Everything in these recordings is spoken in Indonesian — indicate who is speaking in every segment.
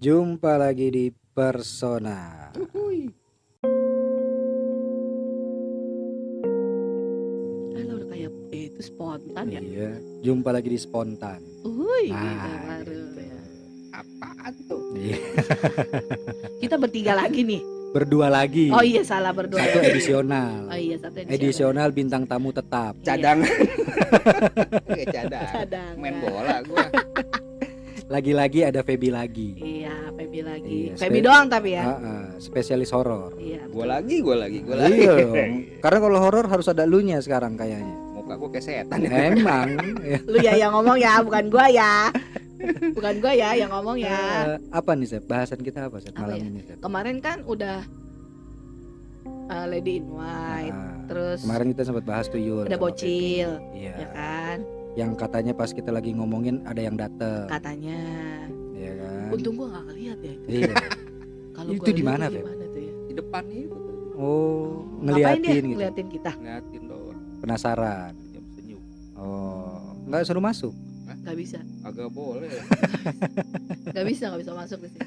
Speaker 1: Jumpa lagi di Persona.
Speaker 2: Uhuy. Alah udah kayak itu spontan ya.
Speaker 1: Iya, jumpa lagi di Spontan.
Speaker 2: Uhuy,
Speaker 1: Nah,
Speaker 2: kita baru
Speaker 1: gitu.
Speaker 2: ya.
Speaker 3: Apaan tuh?
Speaker 1: Iya,
Speaker 2: Kita bertiga lagi nih.
Speaker 1: berdua lagi.
Speaker 2: Oh iya salah berdua.
Speaker 1: Satu
Speaker 2: lagi.
Speaker 1: edisional.
Speaker 2: Oh iya satu edisional.
Speaker 1: Edisional bintang tamu tetap.
Speaker 3: Cadangan. Kayak cadang.
Speaker 2: Cadangan.
Speaker 3: Main bola gua.
Speaker 1: Lagi-lagi ada Feby lagi.
Speaker 2: Iya, Feby lagi.
Speaker 1: Iya,
Speaker 2: Feby doang tapi ya.
Speaker 1: Spesialis horor.
Speaker 2: Iya.
Speaker 3: Gua lagi.
Speaker 1: Iya dong. Karena kalau horor harus ada lunya sekarang kayaknya.
Speaker 3: Muka gua kayak setan.
Speaker 1: Emang.
Speaker 2: Lu ya yang ngomong ya, bukan gua ya. Bukan gua ya yang ngomong ya.
Speaker 1: Apa nih Sep? Bahasan kita apa Sep
Speaker 2: Apa
Speaker 1: malam
Speaker 2: ya?
Speaker 1: ini Sep?
Speaker 2: Kemarin kan udah Lady in White. Terus
Speaker 1: Kemarin kita sempat bahas tuh Yul.
Speaker 2: ada
Speaker 1: sama
Speaker 2: bocil,
Speaker 1: Feby. Iya.
Speaker 2: ya kan?
Speaker 1: Yang katanya pas kita lagi ngomongin ada yang dateng.
Speaker 2: Katanya.
Speaker 1: Iya kan?
Speaker 2: Untung gua nggak ngeliat ya itu.
Speaker 1: Iya.
Speaker 2: Kalau
Speaker 1: Itu
Speaker 2: gua
Speaker 1: di
Speaker 2: lihat
Speaker 1: mana,
Speaker 2: tuh
Speaker 1: Feb?
Speaker 2: gimana tuh ya?
Speaker 3: Di depan itu tuh.
Speaker 1: Oh,
Speaker 2: Ngapain dia
Speaker 1: ngeliatin gitu.
Speaker 2: ngeliatin kita?
Speaker 3: Ngeliatin doang.
Speaker 1: Penasaran.
Speaker 3: Senyum-senyum.
Speaker 1: Oh, nggak suruh masuk.
Speaker 2: Nggak bisa,
Speaker 3: Agak boleh.
Speaker 2: nggak bisa masuk di sini.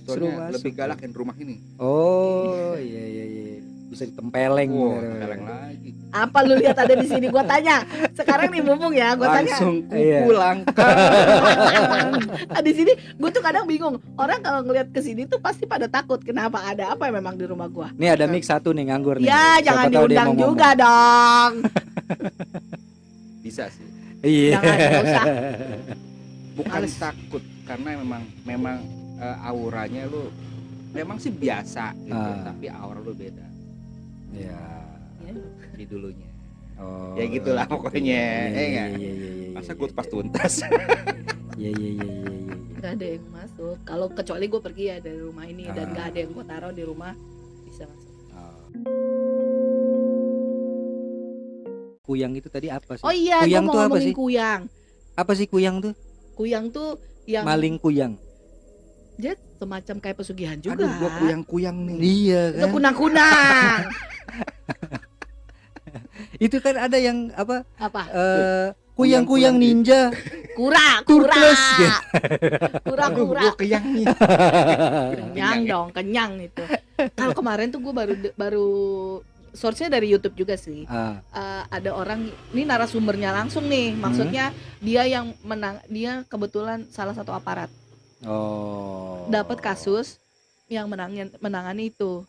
Speaker 1: Suruh
Speaker 3: Soalnya
Speaker 1: masuk.
Speaker 3: lebih galak yang rumah ini.
Speaker 1: Oh, iya. Bisa ditempeleng.
Speaker 3: Wow,
Speaker 1: gitu.
Speaker 3: keleng lagi.
Speaker 2: Apa lu lihat ada di sini? Gua tanya. Sekarang nih mumpung ya, gua tanya.
Speaker 3: Langsung
Speaker 1: Iya.
Speaker 3: kuku langka.
Speaker 2: Di sini gua tuh kadang bingung. Orang kalau ngeliat ke sini tuh pasti pada takut. Kenapa? Ada apa memang di rumah gua?
Speaker 1: Nih ada mic satu nih nganggur nih.
Speaker 2: Ya,
Speaker 1: Siapa
Speaker 2: jangan
Speaker 1: tahu dia
Speaker 2: diundang
Speaker 1: mau ngomong.
Speaker 2: juga dong.
Speaker 3: Bisa sih.
Speaker 1: Iya.
Speaker 2: Jangan, nggak usah.
Speaker 3: Bukan
Speaker 2: Males.
Speaker 3: takut karena memang auranya lu memang sih biasa gitu, tapi aura lu beda
Speaker 1: Iya.
Speaker 3: di dulunya.
Speaker 1: Oh.
Speaker 3: Ya gitulah pokoknya.
Speaker 1: Iya.
Speaker 3: Masa gue pas tuntas.
Speaker 1: Iya.
Speaker 2: Nggak ada yang masuk. Kalau kecuali gue pergi ya dari rumah ini dan
Speaker 1: Ah.
Speaker 2: nggak ada yang gue taruh di rumah bisa masuk.
Speaker 1: Kuyang itu tadi apa sih?
Speaker 2: Oh iya, gue
Speaker 1: Kuyang
Speaker 2: mau
Speaker 1: tuh apa
Speaker 2: ngomongin
Speaker 1: sih?
Speaker 2: kuyang.
Speaker 1: Apa sih kuyang tuh?
Speaker 2: Kuyang tuh yang
Speaker 1: Maling kuyang.
Speaker 2: dia semacam kayak pesugihan juga.
Speaker 3: Aduh, gua kuyang-kuyang nih.
Speaker 1: Iya
Speaker 2: Itu
Speaker 1: kan?
Speaker 2: kunang-kunang.
Speaker 1: Itu kan ada yang apa?
Speaker 2: Apa?
Speaker 1: Kuyang-kuyang ninja.
Speaker 2: Kura.
Speaker 1: Turtles, gitu.
Speaker 3: Aduh,
Speaker 2: Kura.
Speaker 3: gua kenyang nih.
Speaker 2: Kenyang dong, kenyang itu. Kalau kemarin tuh gue baru source-nya dari YouTube juga sih. Ada orang, ini narasumbernya langsung nih. Maksudnya dia yang dia kebetulan salah satu aparat.
Speaker 1: Oh.
Speaker 2: Dapat kasus yang menangani itu.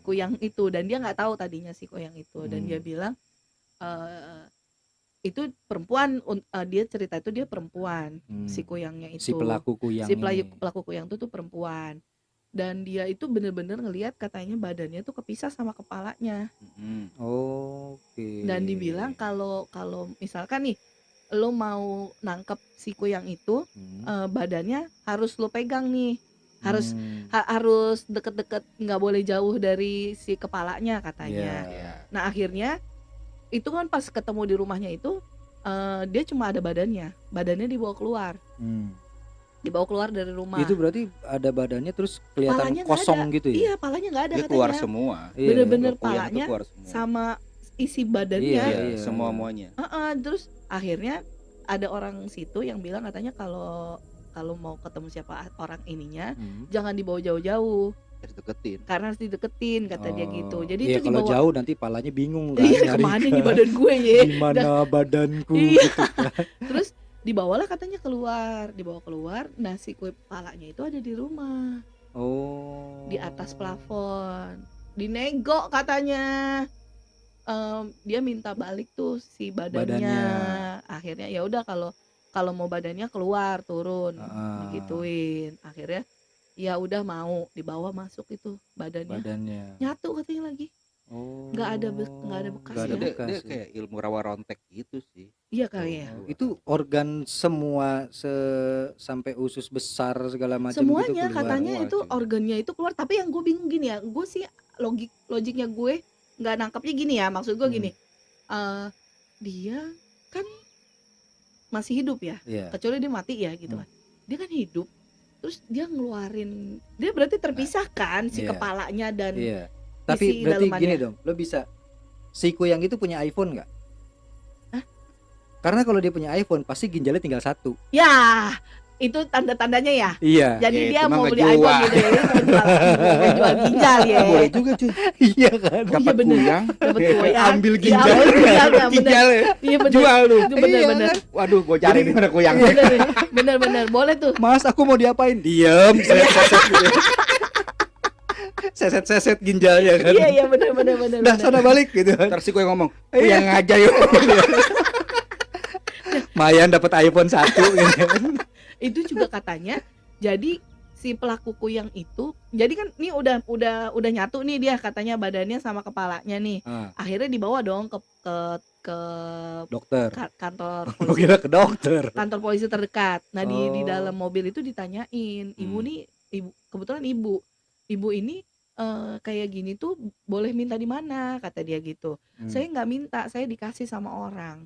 Speaker 2: Kuyang itu, dan dia nggak tahu tadinya si kuyang itu, dan dia bilang itu perempuan. Dia cerita itu dia perempuan, si kuyangnya itu,
Speaker 1: Si pelaku kuyang.
Speaker 2: si
Speaker 1: ini.
Speaker 2: pelaku kuyang itu tuh perempuan, dan dia itu bener-bener ngelihat katanya badannya tuh kepisah sama kepalanya.
Speaker 1: Oke.
Speaker 2: Dan dibilang kalau misalkan nih lo mau nangkep si kuyang itu, badannya harus lo pegang nih, harus deket-deket, nggak boleh jauh dari si kepalanya katanya. Nah akhirnya itu kan pas ketemu di rumahnya itu, dia cuma ada badannya dibawa keluar dari rumah.
Speaker 1: Itu berarti ada badannya terus kelihatan
Speaker 2: Palanya nggak
Speaker 1: kosong
Speaker 2: ada.
Speaker 1: gitu ya?
Speaker 2: Iya, palanya nggak ada
Speaker 3: Dia
Speaker 2: katanya.
Speaker 3: keluar semua.
Speaker 1: Iya.
Speaker 2: Bener-bener
Speaker 3: Kuyang itu
Speaker 2: palanya
Speaker 3: keluar semua.
Speaker 2: sama isi badannya.
Speaker 1: Iya.
Speaker 3: Semua-muanya.
Speaker 2: Terus akhirnya ada orang situ yang bilang katanya kalau mau ketemu siapa orang ininya, jangan dibawa jauh-jauh
Speaker 3: Harus deketin.
Speaker 2: karena harus dideketin, kata dia gitu. Jadi
Speaker 1: Iya,
Speaker 2: itu
Speaker 1: kalau
Speaker 2: dibawa.
Speaker 1: jauh nanti palanya bingung kan.
Speaker 2: Iya,
Speaker 1: nyari
Speaker 2: kemana
Speaker 1: kan.
Speaker 2: nih badan gue ya?
Speaker 1: Di mana badanku
Speaker 2: Iya.
Speaker 1: gitu kan.
Speaker 2: Terus dibawalah katanya dibawa keluar. Nah si kue palanya itu ada di rumah,
Speaker 1: Oh.
Speaker 2: di atas plafon, dinego katanya. Dia minta balik tuh si badannya. Akhirnya ya udah, kalau mau badannya keluar turun, digituin. Akhirnya ya udah mau dibawa masuk itu badannya. Nyatu katanya lagi.
Speaker 1: Oh.
Speaker 2: Nggak ada bekas
Speaker 1: Nggak ada
Speaker 2: ya.
Speaker 1: bekas.
Speaker 3: Dia kayak ilmu rawa rontek gitu sih.
Speaker 2: Iya kali ya.
Speaker 1: Itu organ semua sampai usus besar segala macam gitu
Speaker 2: Semuanya
Speaker 1: keluar.
Speaker 2: katanya
Speaker 3: Wah,
Speaker 2: itu
Speaker 3: gila.
Speaker 2: organnya itu keluar. Tapi yang gue bingung gini ya, gue sih logiknya gue nggak nangkepnya gini ya. Maksud gue gini, dia kan masih hidup ya,
Speaker 1: Iya.
Speaker 2: kecuali dia mati ya gitu kan. Dia kan hidup, terus dia ngeluarin, dia berarti terpisahkan si
Speaker 1: Iya.
Speaker 2: kepalanya dan
Speaker 1: Iya. Tapi
Speaker 2: isi
Speaker 1: berarti
Speaker 2: dalemannya.
Speaker 1: gini dong, lo bisa si kuyang itu punya iPhone nggak?
Speaker 2: Hah?
Speaker 1: Karena kalau dia punya iPhone pasti ginjalnya tinggal satu.
Speaker 2: ya itu tanda-tandanya ya.
Speaker 1: Iya.
Speaker 2: Jadi
Speaker 3: Ya,
Speaker 2: dia
Speaker 3: itu mah
Speaker 2: mau beli
Speaker 3: ngejual.
Speaker 2: iPhone gitu ya, mau jual ginjal ya.
Speaker 3: Boleh juga cuy.
Speaker 1: Iya kan.
Speaker 2: Oh, iya
Speaker 3: Dapat
Speaker 2: bener.
Speaker 3: kuyang,
Speaker 2: Dapat kuyang.
Speaker 1: Ambil
Speaker 2: Iya,
Speaker 1: ginjal.
Speaker 2: ambil ginjalnya, bener.
Speaker 3: ginjal ya.
Speaker 2: Iya bener.
Speaker 3: Jual lu.
Speaker 2: Itu bener
Speaker 1: Iya
Speaker 2: bener.
Speaker 1: kan?
Speaker 3: Waduh, gua cari di mana kuyang.
Speaker 2: Bener. Boleh tuh.
Speaker 1: Mas, aku mau diapain? Diem, seset gitu. Seset ginjalnya kan.
Speaker 2: Iya bener.
Speaker 1: Dah sana balik gitu kan.
Speaker 3: Terus si kuyang ngomong,
Speaker 1: Iya.
Speaker 3: kuyang aja yuk.
Speaker 1: Mayan dapat iPhone 1 gitu kan.
Speaker 2: Itu juga katanya. Jadi si pelaku kuyang itu, jadi kan ini udah nyatu nih dia katanya badannya sama kepalanya nih.
Speaker 1: Ah,
Speaker 2: Akhirnya dibawa dong ke
Speaker 1: dokter.
Speaker 2: kantor
Speaker 1: Gua
Speaker 2: polisi,
Speaker 1: kira ke dokter.
Speaker 2: kantor polisi terdekat. Nah di
Speaker 1: Oh.
Speaker 2: dalam mobil itu ditanyain, ibu nih, ibu kebetulan ibu ini kayak gini tuh boleh minta di mana, kata dia gitu. Saya nggak minta, saya dikasih sama orang.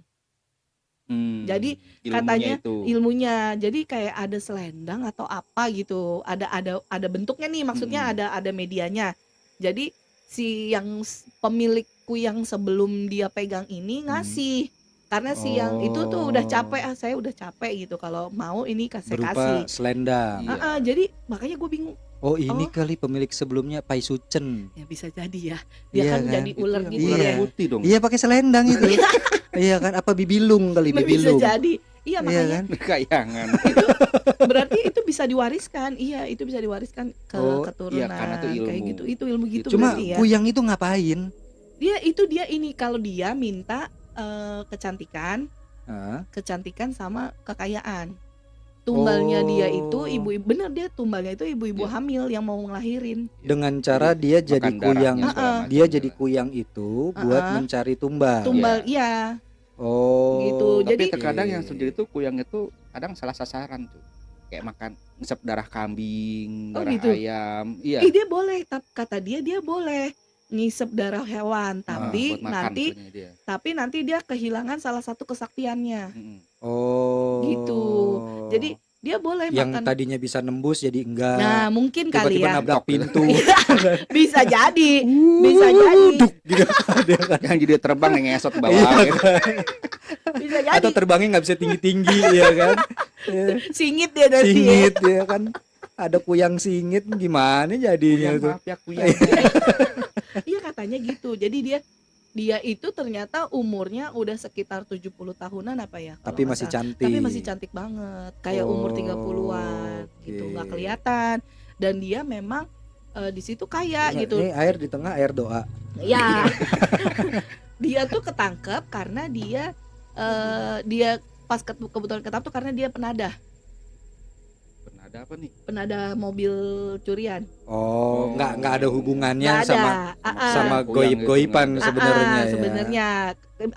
Speaker 2: Jadi katanya ilmunya, jadi kayak ada selendang atau apa gitu, ada bentuknya nih, maksudnya ada medianya. Jadi si pemilik kuyang sebelum dia pegang ini ngasih, karena si yang itu tuh udah capek, saya udah capek gitu, kalau mau ini saya
Speaker 1: Berupa
Speaker 2: kasih.
Speaker 1: selendang.
Speaker 3: Iya.
Speaker 2: Jadi makanya gue bingung.
Speaker 1: Oh ini
Speaker 2: Oh.
Speaker 1: kali pemilik sebelumnya Pai Sucen.
Speaker 2: Ya bisa jadi ya, dia
Speaker 1: Iya
Speaker 2: kan
Speaker 1: kan?
Speaker 2: jadi ular
Speaker 3: Itu
Speaker 2: gitu
Speaker 3: yang
Speaker 1: Iya.
Speaker 2: ya.
Speaker 3: putih dong.
Speaker 1: Iya pakai selendang itu. Iya kan? Apa bibilung kali
Speaker 2: Bisa
Speaker 1: bibilung?
Speaker 2: jadi. Iya
Speaker 1: Iya
Speaker 2: makanya
Speaker 1: kan?
Speaker 3: Kayangan.
Speaker 2: berarti itu bisa diwariskan. Iya, itu bisa diwariskan ke
Speaker 1: Oh,
Speaker 2: keturunan.
Speaker 3: iya, karena itu
Speaker 2: kayak
Speaker 3: ilmu.
Speaker 2: gitu. Itu ilmu gitu
Speaker 1: Cuma
Speaker 2: berarti ya.
Speaker 1: kuyang itu ngapain?
Speaker 2: Dia ini kalau dia minta kecantikan
Speaker 1: Ah,
Speaker 2: sama kekayaan. Tumbalnya dia itu
Speaker 1: Oh.
Speaker 2: ibu-ibu, bener, dia tumbalnya itu ibu-ibu
Speaker 3: Iya.
Speaker 2: hamil yang mau ngelahirin.
Speaker 1: dengan cara dia jadi
Speaker 3: Makan
Speaker 1: kuyang.
Speaker 3: darahnya segala macam
Speaker 1: Dia
Speaker 3: ya.
Speaker 1: jadi kuyang itu buat mencari tumbal.
Speaker 2: Tumbal iya.
Speaker 1: Oh.
Speaker 2: Gitu.
Speaker 3: Tapi
Speaker 2: Jadi-
Speaker 3: terkadang yang sendiri tuh kuyang itu kadang salah sasaran tuh. Kayak makan ngisep darah kambing,
Speaker 2: Oh,
Speaker 3: darah
Speaker 2: gitu?
Speaker 3: ayam. Iya.
Speaker 2: Dia boleh, kata dia boleh ngisep darah hewan, tapi
Speaker 3: buat makan
Speaker 2: nanti
Speaker 3: sebenarnya dia.
Speaker 2: dia kehilangan salah satu kesaktiannya.
Speaker 3: Mm-mm.
Speaker 1: Oh.
Speaker 2: Gitu. Jadi dia boleh
Speaker 1: yang
Speaker 2: makan.
Speaker 1: tadinya bisa nembus jadi enggak.
Speaker 2: Nah, mungkin kali
Speaker 1: Tiba-tiba
Speaker 2: ya.
Speaker 1: nabrak pintu.
Speaker 2: Bisa jadi. Bisa jadi.
Speaker 1: Duk, gitu. Dia kan.
Speaker 3: Yang jadi terbang yang ngesot ke bawah
Speaker 1: Iya
Speaker 3: gitu.
Speaker 1: kan?
Speaker 2: Bisa jadi.
Speaker 1: Atau terbangnya nggak bisa tinggi-tinggi ya kan? Ya,
Speaker 2: Singit dia nanti ya.
Speaker 1: singit ya kan? Ada kuyang singit gimana jadinya
Speaker 3: Kuyang,
Speaker 1: tuh?
Speaker 3: maaf ya kuyang.
Speaker 2: Iya katanya gitu. Jadi dia itu ternyata umurnya udah sekitar 70 tahunan apa ya? kalau
Speaker 1: Tapi
Speaker 2: nggak
Speaker 1: masih
Speaker 2: salah.
Speaker 1: cantik.
Speaker 2: Tapi masih cantik banget. Kayak umur 30-an gitu,
Speaker 1: Oke.
Speaker 2: nggak kelihatan. Dan dia memang di situ kaya
Speaker 1: Nah,
Speaker 2: gitu.
Speaker 1: Ini air di tengah, air doa.
Speaker 2: Ya. Dia tuh ketangkep karena dia pas kebetulan ketangkep tuh karena dia penadah
Speaker 3: Pernah ada apa nih?
Speaker 2: penadah mobil curian.
Speaker 1: Oh, nggak ada hubungannya
Speaker 2: Nggak ada.
Speaker 1: sama
Speaker 3: Kuyang
Speaker 1: goib-goiban
Speaker 3: itu nggak ada.
Speaker 1: sebenarnya ya.
Speaker 2: Sebenarnya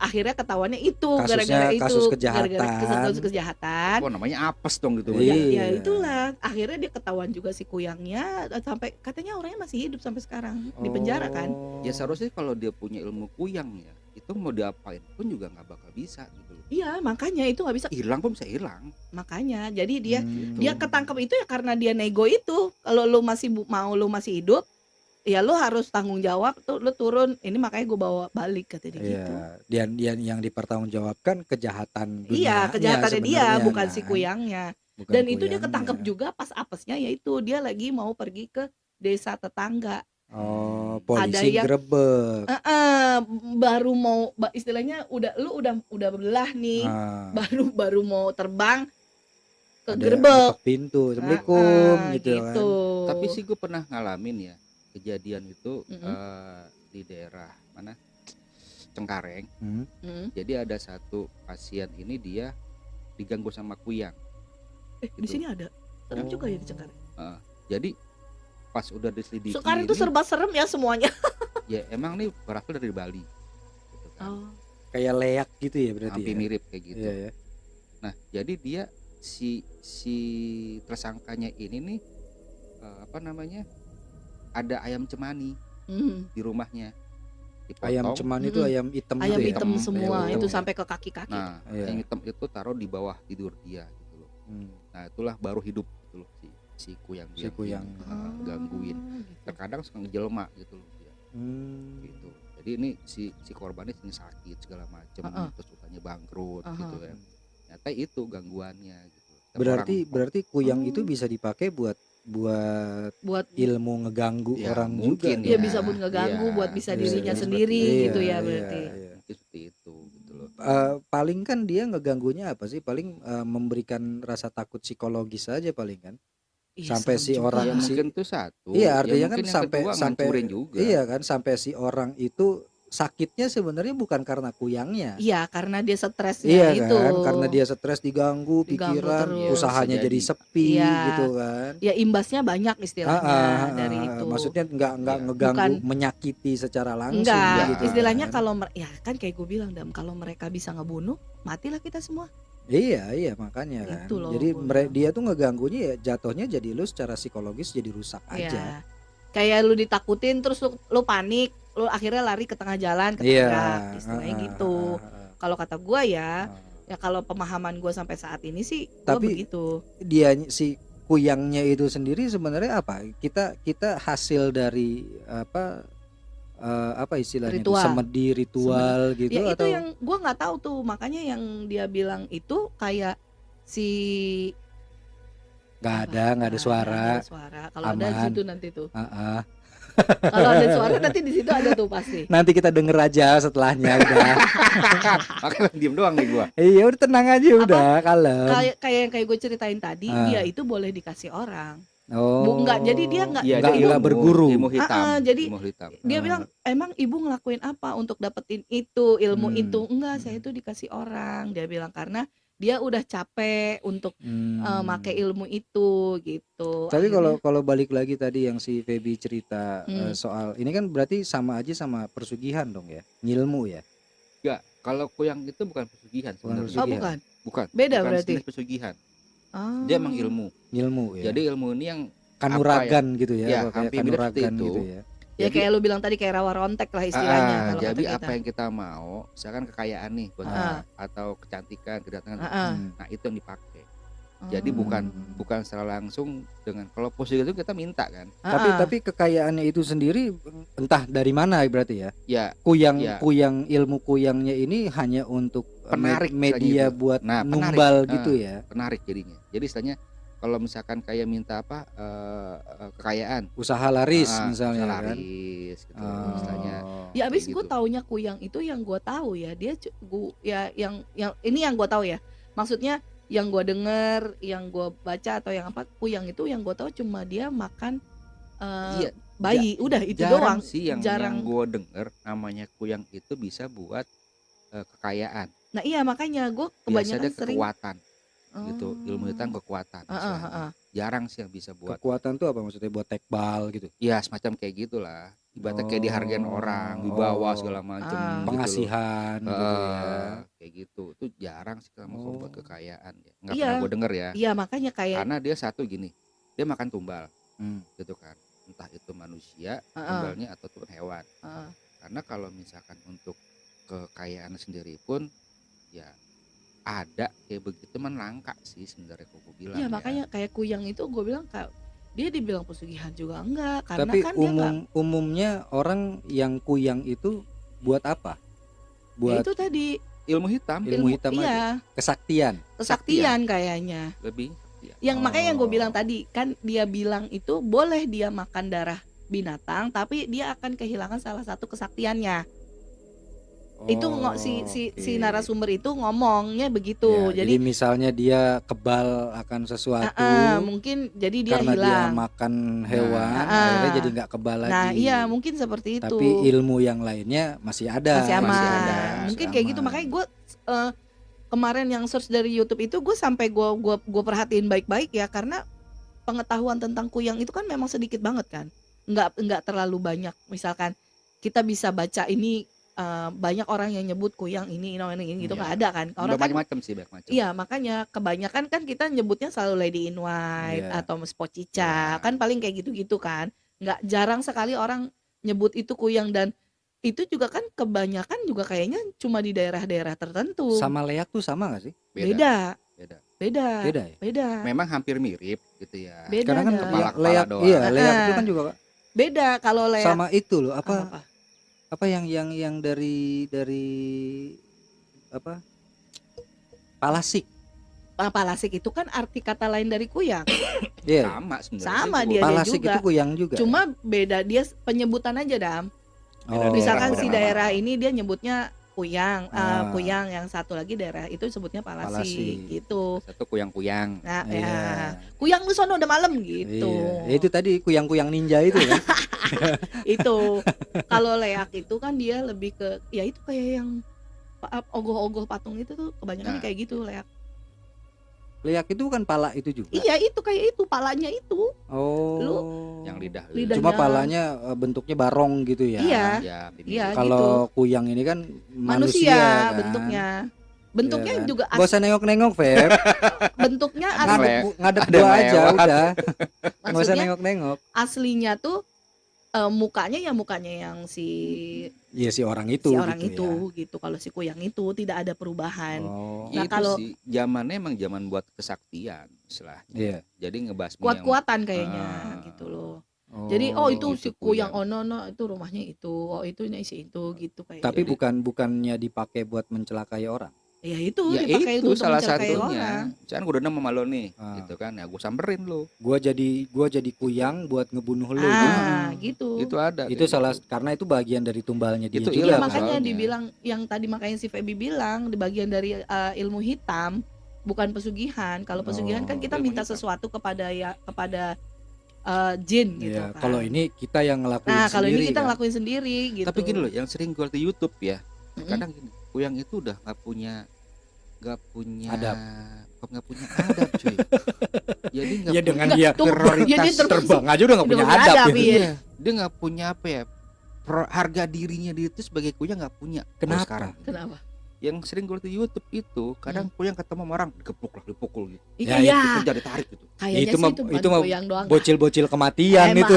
Speaker 2: akhirnya ketahuannya itu
Speaker 1: Kasusnya
Speaker 2: gara-gara itu
Speaker 1: kasus kejahatan.
Speaker 2: gara-gara kasus kejahatan.
Speaker 3: Oh, namanya apes dong gitu.
Speaker 1: Iya.
Speaker 2: Ya itulah akhirnya dia ketahuan juga si kuyangnya, sampai katanya orangnya masih hidup sampai sekarang di penjara kan.
Speaker 1: Oh.
Speaker 3: Ya seharusnya kalau dia punya ilmu kuyang ya, itu mau diapain pun juga nggak bakal bisa gitu loh.
Speaker 2: Iya makanya itu nggak bisa,
Speaker 3: Hilang pun bisa hilang.
Speaker 2: makanya jadi dia
Speaker 1: Hmm.
Speaker 2: ketangkep itu ya karena dia nego itu. Kalau lu masih lu masih hidup, ya lu harus tanggung jawab tuh, lu turun ini, makanya gue bawa balik kata dia gitu.
Speaker 1: Iya, dan yang dipertanggungjawabkan kejahatan
Speaker 2: Iya,
Speaker 1: dunianya
Speaker 2: kejahatannya dia
Speaker 1: sebenarnya,
Speaker 2: bukan si
Speaker 1: kan?
Speaker 2: kuyangnya.
Speaker 1: Bukan
Speaker 2: Dan itu dia
Speaker 1: kuyangnya.
Speaker 2: ketangkep juga pas apesnya, yaitu dia lagi mau pergi ke desa tetangga.
Speaker 1: Oh,
Speaker 2: Ada
Speaker 1: polisi
Speaker 2: yang-
Speaker 1: grebek.
Speaker 2: Baru mau istilahnya lu udah belah nih,
Speaker 1: Ah,
Speaker 2: baru mau terbang ke
Speaker 1: ada
Speaker 2: gerbek.
Speaker 1: ketok pintu, assalamualaikum gitu,
Speaker 2: gitu.
Speaker 1: kan.
Speaker 3: Tapi sih gue pernah ngalamin ya kejadian itu
Speaker 2: Mm-mm.
Speaker 3: di daerah mana Cengkareng.
Speaker 1: Hmm.
Speaker 2: Hmm.
Speaker 3: Jadi ada satu pasien ini dia diganggu sama kuyang.
Speaker 2: Di sini ada. Serem juga ya di Cengkareng.
Speaker 3: Jadi pas udah diselidiki
Speaker 2: Sekarang tuh
Speaker 3: ini,
Speaker 2: serba serem ya semuanya.
Speaker 3: ya emang nih berasal dari Bali gitu kan.
Speaker 2: Oh.
Speaker 1: Kayak leak gitu ya berarti.
Speaker 3: Hampir
Speaker 1: Ya?
Speaker 3: mirip kayak gitu.
Speaker 1: Iya, ya.
Speaker 3: Nah, jadi dia si tersangkanya ini nih apa namanya? Ada ayam cemani
Speaker 2: Hmm.
Speaker 3: di rumahnya. Dipotong.
Speaker 1: Ayam cemani itu
Speaker 2: Mm-mm.
Speaker 1: ayam hitam
Speaker 2: Ayam
Speaker 1: gitu ya?
Speaker 2: hitam semua
Speaker 3: Ayam
Speaker 2: itu
Speaker 3: hitam.
Speaker 2: sampai ke kaki-kaki.
Speaker 3: Nah,
Speaker 1: Iya.
Speaker 3: yang hitam itu taruh di bawah tidur dia gitu loh.
Speaker 1: Hmm.
Speaker 3: Nah, itulah baru hidup gitu loh si kuyang
Speaker 1: Si kuyang.
Speaker 3: gangguin.
Speaker 2: gitu.
Speaker 3: Terkadang suka ngejelma gitu loh dia.
Speaker 1: Hmm.
Speaker 3: Gitu. Jadi ini si korbannya sini sakit segala macem,
Speaker 2: Uh-uh.
Speaker 3: terus usahanya bangkrut
Speaker 2: Uh-huh.
Speaker 3: gitu ya. Ternyata itu gangguannya gitu. Setiap
Speaker 1: Berarti
Speaker 3: orang
Speaker 1: berarti kuyang itu
Speaker 2: Oh.
Speaker 1: bisa dipakai buat
Speaker 2: Buat
Speaker 1: ilmu ngeganggu
Speaker 3: ya
Speaker 1: orang juga
Speaker 3: mungkin
Speaker 2: ya
Speaker 1: dong.
Speaker 2: bisa
Speaker 3: ya,
Speaker 2: buat ngeganggu,
Speaker 3: iya
Speaker 2: buat bisa
Speaker 1: Iya,
Speaker 2: dirinya
Speaker 3: mungkin seperti
Speaker 2: sendiri
Speaker 3: itu,
Speaker 2: gitu ya
Speaker 1: iya,
Speaker 2: berarti.
Speaker 1: iya.
Speaker 3: mungkin seperti itu gitu loh.
Speaker 1: Paling kan dia ngeganggunya apa sih? Paling memberikan rasa takut psikologis saja paling kan.
Speaker 2: Iya
Speaker 1: Sampai
Speaker 2: serem
Speaker 1: si
Speaker 2: juga.
Speaker 3: Ya
Speaker 1: orang
Speaker 3: mungkin tuh satu,
Speaker 1: iya
Speaker 3: ya
Speaker 1: artinya kan
Speaker 3: mungkin yang
Speaker 1: sampai
Speaker 3: kedua
Speaker 1: sampai
Speaker 3: ngancurin juga.
Speaker 1: iya kan sampai si orang itu sakitnya sebenarnya bukan karena kuyangnya.
Speaker 2: Iya karena dia
Speaker 1: Iya
Speaker 2: stresnya itu
Speaker 1: kan, karena dia stres diganggu
Speaker 2: diganggu
Speaker 1: pikiran,
Speaker 3: Ya
Speaker 2: terus.
Speaker 3: bisa
Speaker 1: usahanya jadi
Speaker 3: jadi.
Speaker 1: sepi
Speaker 2: Iya,
Speaker 1: gitu kan.
Speaker 2: ya imbasnya banyak istilahnya dari itu.
Speaker 1: Maksudnya nggak
Speaker 3: Ya.
Speaker 1: ngeganggu,
Speaker 2: Bukan
Speaker 1: menyakiti secara langsung
Speaker 2: enggak,
Speaker 1: gitu
Speaker 2: istilahnya
Speaker 1: kan.
Speaker 2: kalau ya kan kayak gue bilang Dam, kalau mereka bisa ngebunuh, matilah kita semua.
Speaker 1: Iya makanya kan.
Speaker 2: Itu loh
Speaker 1: Jadi
Speaker 2: gue bilang.
Speaker 1: dia tuh ngeganggunya ya jatuhnya jadi lu secara psikologis jadi rusak
Speaker 2: Iya.
Speaker 1: aja.
Speaker 2: Kayak lu ditakutin terus lu panik, lu akhirnya lari ke tengah jalan,
Speaker 1: Iya,
Speaker 2: ketabrak, istilahnya gitu. Kalau kata gue ya kalau pemahaman gue sampai saat ini sih gue
Speaker 1: Tapi
Speaker 2: begitu.
Speaker 1: dia si kuyangnya itu sendiri sebenarnya apa? Kita hasil dari apa istilahnya itu
Speaker 2: Ritual.
Speaker 1: semedi ritual gitu
Speaker 2: Ya itu
Speaker 1: atau
Speaker 2: yang gue nggak tahu tuh, makanya yang dia bilang itu kayak si
Speaker 1: nggak
Speaker 2: apa,
Speaker 1: ada suara.
Speaker 2: nggak ada suara. Kalau ada di
Speaker 1: Aman.
Speaker 2: situ nanti tuh.
Speaker 1: Heeh.
Speaker 2: Kalau ada suara nanti di situ ada tuh pasti.
Speaker 1: Nanti kita denger aja setelahnya udah.
Speaker 3: Makanya diem doang nih gua.
Speaker 1: Iya udah tenang aja udah kalem.
Speaker 2: Kayak yang kayak gue ceritain tadi,
Speaker 1: Ah.
Speaker 2: dia itu boleh dikasih orang.
Speaker 1: Oh.
Speaker 2: Enggak, jadi dia enggak
Speaker 3: Iya,
Speaker 1: Nggak
Speaker 3: dia
Speaker 1: gila
Speaker 3: ilmu,
Speaker 1: berguru.
Speaker 3: ilmu hitam.
Speaker 2: Jadi
Speaker 3: ilmu hitam.
Speaker 2: dia bilang emang ibu ngelakuin apa untuk dapetin itu ilmu itu? Enggak, saya
Speaker 1: Hmm.
Speaker 2: itu dikasih orang. Dia bilang karena dia udah capek untuk make ilmu itu gitu.
Speaker 1: Tapi
Speaker 2: Akhirnya,
Speaker 1: kalau balik lagi tadi yang si Feby cerita
Speaker 2: Hmm.
Speaker 1: soal ini kan berarti sama aja sama persugihan dong ya, ngilmu ya.
Speaker 3: Enggak, kalau kuyang itu bukan pesugihan
Speaker 1: Bukan
Speaker 3: sebenarnya.
Speaker 2: oh
Speaker 1: pesugihan.
Speaker 2: bukan.
Speaker 3: Bukan.
Speaker 2: Beda
Speaker 3: bukan
Speaker 2: berarti?
Speaker 3: sejenis pesugihan.
Speaker 2: Oh.
Speaker 3: Dia emang ilmu.
Speaker 1: Ngilmu ya.
Speaker 3: Jadi ilmu ini yang
Speaker 1: kanuragan gitu ya,
Speaker 3: ya,
Speaker 1: kayak
Speaker 3: hampir mirip seperti
Speaker 1: kanuragan
Speaker 3: itu.
Speaker 1: gitu ya.
Speaker 2: Ya kayak lu bilang tadi kayak rawa rontek lah istilahnya kalau
Speaker 3: jadi
Speaker 2: kata
Speaker 3: apa
Speaker 2: kita.
Speaker 3: yang kita mau, misalkan kekayaan nih buat atau kecantikan, kedatangan, nah itu yang dipakai. Jadi bukan secara langsung dengan kalau posisi itu kita minta kan.
Speaker 1: Tapi kekayaannya itu sendiri entah dari mana berarti ya.
Speaker 3: Ya,
Speaker 1: Kuyang ilmu kuyangnya ini hanya untuk
Speaker 3: Penarik
Speaker 1: media
Speaker 3: istilahnya itu.
Speaker 1: buat
Speaker 3: Nah,
Speaker 1: numbal
Speaker 3: penarik.
Speaker 1: gitu ya.
Speaker 3: penarik jadinya. Jadi istilahnya kalau misalkan kayak minta apa kekayaan,
Speaker 1: Usaha laris
Speaker 3: usaha
Speaker 1: misalnya kan.
Speaker 3: laris gitu istilahnya.
Speaker 2: Ya abis
Speaker 3: kayak
Speaker 2: gue
Speaker 3: gitu.
Speaker 2: taunya kuyang itu yang gue tahu ya dia yang ini yang gue tahu ya. Maksudnya yang gue denger, yang gue baca atau yang apa kuyang itu yang gue tahu cuma dia makan
Speaker 3: Iya,
Speaker 2: bayi, udah itu
Speaker 3: jarang
Speaker 2: doang.
Speaker 3: sih yang
Speaker 2: Jarang.
Speaker 3: gue denger namanya kuyang itu bisa buat kekayaan.
Speaker 2: Nah iya makanya gue
Speaker 3: Biasanya
Speaker 2: kebanyakan sering
Speaker 3: kekuatan gitu, ilmu hitam kekuatan. Jarang sih yang bisa buat.
Speaker 1: Kekuatan tuh apa maksudnya, buat tekbal gitu.
Speaker 3: Ya semacam kayak gitulah. Ibaratnya kayak dihargain orang, wibawa segala macam gitu loh.
Speaker 1: Pengasihan gitu ya.
Speaker 3: Kayak gitu. Itu jarang sih kalau buat kekayaan ya. Nggak
Speaker 2: Iya.
Speaker 3: pernah gue denger ya.
Speaker 2: Iya makanya kayak
Speaker 3: Karena dia satu gini, dia makan tumbal gitu kan. Entah itu manusia, tumbalnya ataupun hewan. Karena kalau misalkan untuk kekayaan sendiri pun ya ada kayak begitu langka sih sebenarnya kalau gue bilang.
Speaker 2: iya
Speaker 3: ya.
Speaker 2: makanya kayak kuyang itu gue bilang kayak dia dibilang pesugihan juga enggak karena
Speaker 1: Tapi
Speaker 2: kan dia enggak,
Speaker 1: umumnya orang yang kuyang itu buat apa?
Speaker 2: ya
Speaker 1: Buat
Speaker 2: itu tadi
Speaker 3: Ilmu hitam
Speaker 1: ilmu hitam aja.
Speaker 2: iya
Speaker 1: Kesaktian.
Speaker 2: kesaktian kayaknya.
Speaker 3: lebih ya.
Speaker 2: Yang makanya yang gue bilang
Speaker 1: Oh.
Speaker 2: tadi kan dia bilang itu boleh dia makan darah binatang tapi dia akan kehilangan salah satu kesaktiannya. Itu si narasumber itu ngomongnya begitu.
Speaker 1: Ya, jadi misalnya dia kebal akan sesuatu
Speaker 2: mungkin jadi dia
Speaker 1: karena dia
Speaker 2: hilang.
Speaker 1: makan hewan, akhirnya jadi nggak kebal lagi.
Speaker 2: Nah, iya mungkin seperti itu.
Speaker 1: Tapi ilmu yang lainnya masih ada.
Speaker 2: Masih aman.
Speaker 3: Masih ada.
Speaker 2: Mungkin
Speaker 1: Masih
Speaker 2: kayak gitu
Speaker 1: aman.
Speaker 2: makanya gue kemarin yang search dari YouTube itu gue sampai gue perhatiin baik-baik ya karena pengetahuan tentang kuyang itu kan memang sedikit banget kan. Nggak terlalu banyak. Misalkan kita bisa baca ini banyak orang yang nyebut kuyang ini gitu nggak ada kan. Orang kan
Speaker 3: macam-macam sih, banyak macam.
Speaker 2: iya makanya kebanyakan kan kita nyebutnya selalu Lady in White
Speaker 1: Iya.
Speaker 2: atau Spot Cica
Speaker 3: Iya.
Speaker 2: kan paling kayak gitu-gitu kan. Nggak jarang sekali orang nyebut itu kuyang dan itu juga kan kebanyakan juga kayaknya cuma di daerah-daerah tertentu.
Speaker 1: Sama leak tuh sama gak sih?
Speaker 2: Beda.
Speaker 3: Beda.
Speaker 2: Beda.
Speaker 1: Beda ya?
Speaker 2: Beda.
Speaker 3: Memang hampir mirip gitu ya.
Speaker 2: Beda.
Speaker 1: Karena kan
Speaker 2: dah.
Speaker 3: Kepala-kepala
Speaker 1: leak,
Speaker 3: doang.
Speaker 1: iya, leak
Speaker 2: Ah.
Speaker 1: itu kan juga
Speaker 2: Beda kalau leak
Speaker 1: sama itu loh,
Speaker 2: apa?
Speaker 1: apa yang dari apa? Palasik.
Speaker 2: Palasik itu kan arti kata lain dari kuyang.
Speaker 1: Iya.
Speaker 3: Sama sebenarnya
Speaker 2: Sama
Speaker 3: sih,
Speaker 2: dia
Speaker 1: Palasik
Speaker 2: juga.
Speaker 1: itu kuyang juga.
Speaker 2: Cuma beda dia penyebutan aja, Dam.
Speaker 1: Oh.
Speaker 2: Misalkan si
Speaker 3: Daerah.
Speaker 2: daerah ini dia nyebutnya kuyang,
Speaker 1: Ah.
Speaker 2: kuyang, yang satu lagi daerah itu sebutnya Palasik
Speaker 1: Palasik.
Speaker 2: gitu.
Speaker 3: satu kuyang-kuyang.
Speaker 2: Nah,
Speaker 1: Iya.
Speaker 2: ya. Kuyang lu sono udah malam gitu.
Speaker 1: Iya. Itu tadi kuyang-kuyang ninja itu kan.
Speaker 2: Itu kalau leak itu kan dia lebih ke ya itu kayak yang ogoh-ogoh patung itu tuh kebanyakan
Speaker 3: Nah.
Speaker 2: kayak gitu leak.
Speaker 1: Leak itu bukan pala itu juga.
Speaker 2: Iya itu kayak itu palanya itu.
Speaker 1: Oh.
Speaker 3: Yang lidah.
Speaker 2: Lidahnya.
Speaker 1: Cuma palanya bentuknya barong gitu ya.
Speaker 2: Iya.
Speaker 3: Ya,
Speaker 2: Iya,
Speaker 1: Kalau kuyang ini kan
Speaker 2: Manusia
Speaker 1: kan.
Speaker 2: bentuknya. Bentuknya
Speaker 1: Iya kan?
Speaker 2: juga
Speaker 1: Gak usah nengok-nengok, Feb.
Speaker 2: bentuknya
Speaker 3: Ada
Speaker 2: asli,
Speaker 1: Ngadep
Speaker 3: Ada
Speaker 1: gua
Speaker 3: yang
Speaker 1: aja
Speaker 3: lewat.
Speaker 1: udah. Gak usah
Speaker 2: maksudnya
Speaker 1: nengok-nengok.
Speaker 2: aslinya tuh mukanya ya mukanya yang si
Speaker 1: Iya si orang itu
Speaker 2: orang
Speaker 1: gitu
Speaker 2: itu
Speaker 1: ya.
Speaker 2: gitu. Kalau si kuyang itu tidak ada perubahan.
Speaker 1: Oh.
Speaker 2: Nah,
Speaker 3: itu
Speaker 2: kalau-
Speaker 3: sih zamannya emang zaman buat kesaktian istilahnya.
Speaker 1: Iya.
Speaker 3: Jadi ngebahas
Speaker 2: Kuat-kuatan kayaknya
Speaker 3: Ah.
Speaker 2: gitu loh. Jadi itu si
Speaker 3: gitu,
Speaker 2: kuyang
Speaker 3: kuyang.
Speaker 2: no itu rumahnya itu, itu ini si itu gitu kayak.
Speaker 1: Tapi
Speaker 2: gitu.
Speaker 1: bukannya dipakai buat mencelakai orang.
Speaker 2: Ya itu
Speaker 3: Ya
Speaker 2: dipakai
Speaker 3: itu
Speaker 2: untuk
Speaker 3: salah
Speaker 2: mencelakai orang.
Speaker 3: satunya. Misalkan gue udah sama lo nih,
Speaker 1: Ah.
Speaker 3: gitu kan. Ya gue samperin lo.
Speaker 1: Gua jadi kuyang buat ngebunuh lu.
Speaker 2: Gitu.
Speaker 3: Itu ada.
Speaker 1: Itu
Speaker 3: kayak
Speaker 1: salah
Speaker 3: gitu.
Speaker 1: karena itu bagian dari tumbalnya dia
Speaker 3: Itu
Speaker 1: juga.
Speaker 2: Iya
Speaker 3: ilmu
Speaker 1: kan?
Speaker 2: makanya
Speaker 3: soalnya.
Speaker 2: dibilang yang tadi makanya si Feby bilang di bagian dari ilmu hitam bukan pesugihan. Kalau pesugihan kan
Speaker 1: Oh,
Speaker 2: kita
Speaker 3: ilmu
Speaker 2: minta
Speaker 3: hitam.
Speaker 2: sesuatu kepada jin gitu
Speaker 1: Iya,
Speaker 2: kan.
Speaker 1: kalau ini kita yang ngelakuin
Speaker 2: Nah, kalau
Speaker 1: sendiri
Speaker 2: ini kita
Speaker 1: kan?
Speaker 2: ngelakuin sendiri gitu.
Speaker 3: Tapi gini loh, yang sering gue liat di YouTube ya.
Speaker 2: Mm-mm.
Speaker 3: Kadang gini, kuyang itu udah nggak punya
Speaker 1: Adab.
Speaker 3: nggak punya adab cuy. Jadi nggak
Speaker 1: Iya
Speaker 3: punya-
Speaker 1: dengan
Speaker 2: Nggak,
Speaker 1: dia
Speaker 2: tunggu,
Speaker 1: prioritas
Speaker 2: jadi terus-
Speaker 1: terbang aja udah nggak punya
Speaker 2: udah punya
Speaker 1: adab.
Speaker 2: adab,
Speaker 1: ya.
Speaker 2: iya.
Speaker 3: dia nggak punya apa ya, harga dirinya dia itu sebagai kuyang nggak punya. Kalau
Speaker 1: Kenapa?
Speaker 3: sekarang
Speaker 2: Kenapa?
Speaker 3: yang sering gue liat di YouTube itu kadang kuyang ketemu sama orang dikepluk lah, dipukul gitu.
Speaker 1: Ya,
Speaker 2: Iya,
Speaker 3: Kerja ditarik gitu.
Speaker 2: kayaknya
Speaker 1: Itu
Speaker 2: sih
Speaker 1: mah-
Speaker 2: itu bukan
Speaker 1: itu mah
Speaker 2: kuyang doang.
Speaker 1: Bocil-bocil kematian
Speaker 2: Emang.
Speaker 1: itu.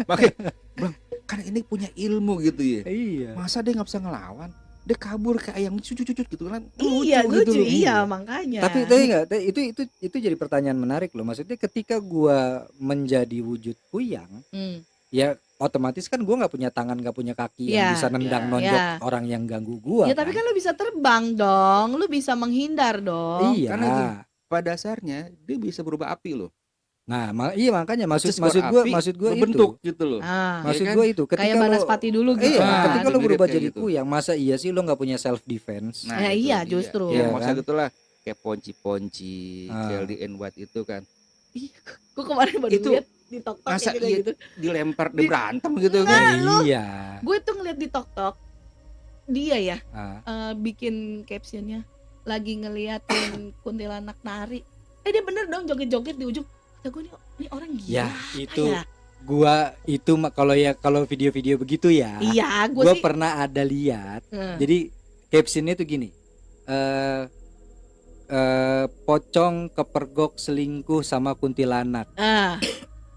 Speaker 3: Makanya bilang, kan ini punya ilmu gitu ya.
Speaker 1: Iya.
Speaker 3: Masa dia nggak bisa ngelawan? Dia kabur kayak ayam cucut gitu kan?
Speaker 2: Iya,
Speaker 3: gitu
Speaker 2: lucu,
Speaker 3: loh.
Speaker 2: iya makanya.
Speaker 1: Tapi enggak, itu jadi pertanyaan menarik loh. Maksudnya ketika gua menjadi wujud kuyang,
Speaker 2: Hmm.
Speaker 1: ya otomatis kan gua nggak punya tangan, nggak punya kaki yang
Speaker 2: Iya,
Speaker 1: bisa nendang
Speaker 3: iya.
Speaker 1: nonjok
Speaker 2: Iya.
Speaker 1: orang yang ganggu gua.
Speaker 2: Ya tapi kan lu bisa terbang dong, lu bisa menghindar dong.
Speaker 1: Iya.
Speaker 3: Karena gini, pada dasarnya dia bisa berubah api loh.
Speaker 1: Nah, iya makanya maksud
Speaker 3: Seekor api
Speaker 1: maksud gua itu.
Speaker 3: berbentuk gitu loh.
Speaker 2: Ah,
Speaker 1: Maksud
Speaker 3: kan?
Speaker 1: gua itu ketika
Speaker 2: kayak
Speaker 1: lo-
Speaker 2: Banaspati dulu gitu.
Speaker 1: Iya,
Speaker 3: Ah,
Speaker 1: ketika lo
Speaker 3: mirip
Speaker 1: berubah
Speaker 3: kayak
Speaker 1: jadi
Speaker 3: gitu.
Speaker 1: kuyang, masa iya sih lo nggak punya self defense?
Speaker 3: Nah,
Speaker 2: Ya,
Speaker 3: itu
Speaker 2: iya,
Speaker 3: dia.
Speaker 2: justru.
Speaker 3: Ya,
Speaker 1: Iya,
Speaker 3: maksudnya
Speaker 1: kan?
Speaker 3: gitulah kayak ponci-ponci,
Speaker 1: Ah.
Speaker 3: Kelly and White itu kan
Speaker 2: Gue kemarin baru
Speaker 3: Itu
Speaker 2: lihat di TokTok
Speaker 3: masa
Speaker 2: kayak
Speaker 3: iya
Speaker 2: gitu.
Speaker 3: dilempar,
Speaker 2: Di-
Speaker 3: berantem gitu
Speaker 2: Enggak.
Speaker 3: kan.
Speaker 2: lu.
Speaker 1: Iya.
Speaker 2: Gue tuh ngeliat di TokTok dia ya
Speaker 1: Ah,
Speaker 2: bikin captionnya lagi ngeliatin kuntilanak nari. Dia bener dong joget-joget di ujung. Kata gue ini orang gila.
Speaker 1: ya
Speaker 2: apa
Speaker 1: itu
Speaker 2: ya?
Speaker 1: gua itu kalau video-video begitu ya.
Speaker 2: Iya, gue
Speaker 1: Gua
Speaker 2: sih.
Speaker 1: pernah ada lihat.
Speaker 2: Eh,
Speaker 1: Jadi captionnya tuh gini. Pocong kepergok selingkuh sama kuntilanak.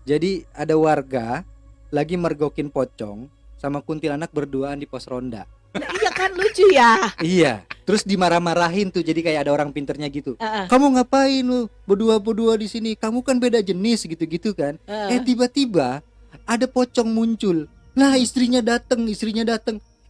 Speaker 1: Jadi ada warga lagi mergokin pocong sama kuntilanak berduaan di pos ronda.
Speaker 2: nah, iya kan lucu ya.
Speaker 1: Iya. Terus dimarah-marahin tuh, jadi kayak ada orang pinternya gitu.
Speaker 2: Heeh,
Speaker 1: Kamu ngapain lu berdua-berdua di sini? Kamu kan beda jenis gitu-gitu kan.
Speaker 2: heeh.
Speaker 1: Tiba-tiba ada pocong muncul. Nah, istrinya dateng.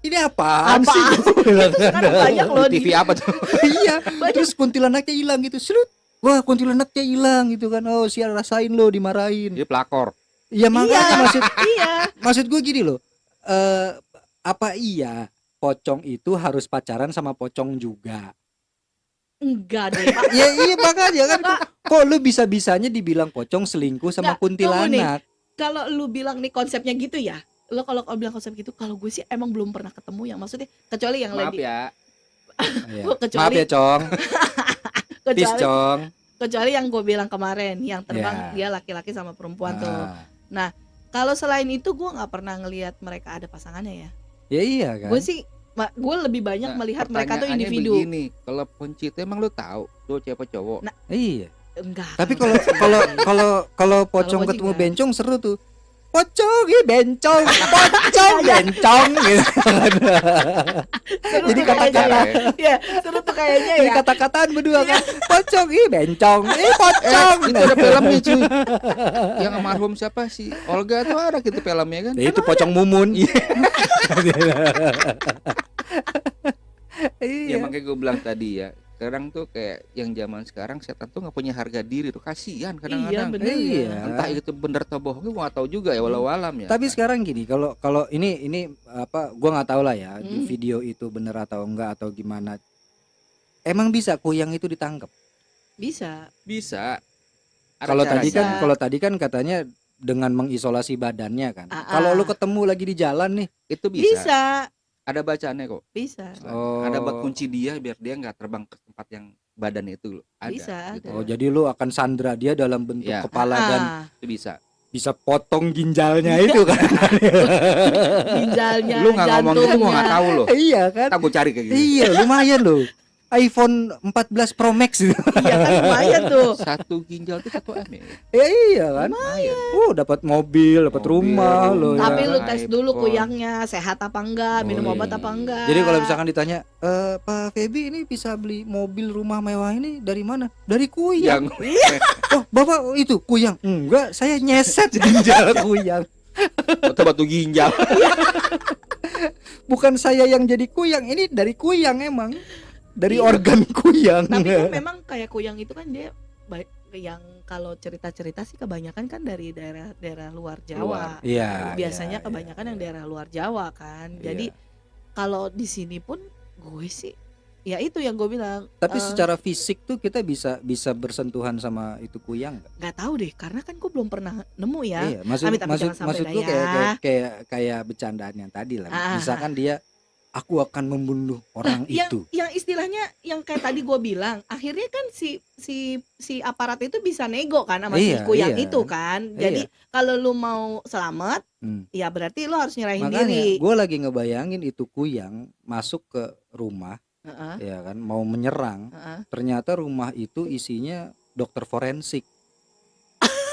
Speaker 1: Ini apaan sih?
Speaker 2: Itu sekarang banyak loh
Speaker 3: TV apa tuh?
Speaker 1: Iya. Terus kuntilanaknya hilang gitu. Serut. Wah, kuntilanaknya hilang gitu kan. Oh, sial, rasain lo dimarahin.
Speaker 3: Dia pelakor.
Speaker 1: Iya, makanya
Speaker 2: Iya.
Speaker 1: maksud gue gini loh. Apa iya pocong itu harus pacaran sama pocong juga?
Speaker 2: Enggak deh.
Speaker 1: Ya iya makanya kan. Kok lu bisa-bisanya dibilang pocong selingkuh sama
Speaker 2: Nggak, tunggu nih.
Speaker 1: kuntilanak?
Speaker 2: Kalau lu bilang nih konsepnya gitu ya. Lo kalau bilang konsep gitu, kalau gue sih emang belum pernah ketemu yang maksudnya kecuali yang
Speaker 3: Maaf
Speaker 2: lagi
Speaker 3: ya.
Speaker 1: Iya.
Speaker 2: kecuali
Speaker 1: Maaf ya, Cong. Peace,
Speaker 2: kecuali
Speaker 1: Cong.
Speaker 2: kecuali yang gue bilang kemarin yang terbang
Speaker 1: Ya.
Speaker 2: dia laki-laki sama perempuan tuh.
Speaker 1: Ah.
Speaker 2: Kalau selain itu gue nggak pernah ngelihat mereka ada pasangannya ya.
Speaker 1: Ya iya kan.
Speaker 2: Gue sih gue lebih banyak
Speaker 3: Nah,
Speaker 2: melihat mereka tuh
Speaker 3: pertanyaannya
Speaker 2: individu.
Speaker 3: Begini, kalau ponci itu emang lu tahu tuh cewek cowok?
Speaker 2: Nah,
Speaker 1: Iya.
Speaker 2: Enggak.
Speaker 1: Tapi kalau pocong
Speaker 2: Kalau
Speaker 1: ketemu
Speaker 2: enggak.
Speaker 1: bencong seru tuh. Pocong, bencong, pocong, bencong gitu.
Speaker 2: Seru
Speaker 1: Jadi
Speaker 2: tuh kayaknya
Speaker 1: kata-kata
Speaker 2: ya. Iya, seru tuh kayaknya
Speaker 1: Jadi
Speaker 2: ya.
Speaker 1: kata-kataan berdua kan. Pocong, bencong, pocong.
Speaker 3: Itu ada filmnya cuy. Yang almarhum siapa sih? Olga tuh ada gitu filmnya kan?
Speaker 1: Ya itu pocong mumun.
Speaker 3: Ya
Speaker 1: Iya.
Speaker 3: makanya gue bilang tadi ya, Sekarang tuh kayak yang zaman sekarang setan tuh nggak punya harga diri tuh, kasihan
Speaker 2: Iya
Speaker 3: kadang-kadang.
Speaker 2: bener ya.
Speaker 1: Iya.
Speaker 3: Entah itu bener atau bohong gua nggak tahu juga ya, walau alam ya.
Speaker 1: Tapi sekarang gini, kalau kalau ini apa, gua nggak tahu lah ya di
Speaker 2: Hmm.
Speaker 1: video itu bener atau enggak atau gimana. Emang bisa kuyang itu ditangkap?
Speaker 2: Bisa.
Speaker 3: Bisa. Ada
Speaker 1: Kalau tadi
Speaker 3: caranya.
Speaker 1: kan kalau tadi kan katanya dengan mengisolasi badannya kan.
Speaker 2: Ah,
Speaker 1: Kalau
Speaker 2: ah.
Speaker 1: lu ketemu lagi di jalan nih,
Speaker 3: Itu bisa.
Speaker 2: Bisa.
Speaker 3: Ada bacaannya kok.
Speaker 2: Bisa.
Speaker 3: Ada buat
Speaker 1: Oh.
Speaker 3: kunci dia biar dia nggak terbang ke tempat yang badan itu loh. Ada.
Speaker 2: Bisa,
Speaker 3: Gitu.
Speaker 1: oh jadi lu akan sandra dia dalam bentuk
Speaker 3: Iya.
Speaker 1: kepala dan
Speaker 2: Ah,
Speaker 3: Itu bisa.
Speaker 1: bisa potong ginjalnya itu kan.
Speaker 2: ginjalnya,
Speaker 3: Lu nggak ngomong itu gua nggak
Speaker 2: jantungnya.
Speaker 3: tahu loh.
Speaker 1: Iya kan?
Speaker 3: Ntar gua cari kayak gitu.
Speaker 1: Iya, lumayan loh. iPhone 14 Pro Max itu.
Speaker 2: Iya kan lumayan tuh.
Speaker 3: Satu ginjal itu 1 M ya.
Speaker 1: Ya iya kan?
Speaker 3: Lumayan.
Speaker 1: Dapat mobil, dapat
Speaker 3: Mobil,
Speaker 1: rumah loh.
Speaker 2: Tapi
Speaker 1: ya.
Speaker 2: lu tes dulu
Speaker 3: iPhone.
Speaker 2: kuyangnya sehat apa enggak, minum
Speaker 1: Oh,
Speaker 2: obat
Speaker 3: iya.
Speaker 2: apa enggak.
Speaker 1: Jadi kalau misalkan ditanya, Pak Feby ini bisa beli mobil rumah mewah ini dari mana? Dari Kuyang.
Speaker 3: Yang
Speaker 1: Oh, Bapak itu Kuyang? Enggak, saya nyeset ginjal Kuyang.
Speaker 3: batu ginjal.
Speaker 1: Bukan saya yang jadi Kuyang, ini dari Kuyang emang. Dari
Speaker 2: Iya.
Speaker 1: organ Kuyang.
Speaker 2: Tapi kan memang kayak kuyang itu kan dia yang kalau cerita-cerita sih kebanyakan kan dari daerah luar Jawa.
Speaker 1: Iya.
Speaker 2: Biasanya
Speaker 1: iya,
Speaker 2: kebanyakan yang daerah luar Jawa kan.
Speaker 1: iya.
Speaker 2: Jadi kalau di sini pun gue sih ya itu yang gue bilang.
Speaker 1: Tapi secara fisik tuh kita bisa bersentuhan sama itu Kuyang nggak?
Speaker 2: Nggak tahu deh karena kan gue belum pernah nemu ya.
Speaker 1: Iya, maksud
Speaker 2: Amit-amit jangan sampai
Speaker 1: maksudku
Speaker 2: dah ya.
Speaker 1: kayak bercandaan yang tadi lah.
Speaker 2: Ah.
Speaker 1: Misalkan dia, aku akan membunuh orang itu.
Speaker 2: Yang istilahnya yang kayak tadi gue bilang, akhirnya kan si aparat itu bisa nego kan sama si
Speaker 1: Iya,
Speaker 2: kuyang
Speaker 1: iya.
Speaker 2: itu kan. Jadi kalau lu mau selamat,
Speaker 1: Hmm.
Speaker 2: ya berarti lu harus nyerahin
Speaker 1: Makanya
Speaker 2: diri.
Speaker 1: gue lagi ngebayangin itu Kuyang masuk ke rumah,
Speaker 2: Heeh,
Speaker 1: ya kan, mau menyerang.
Speaker 2: heeh.
Speaker 1: Ternyata rumah itu isinya dokter forensik.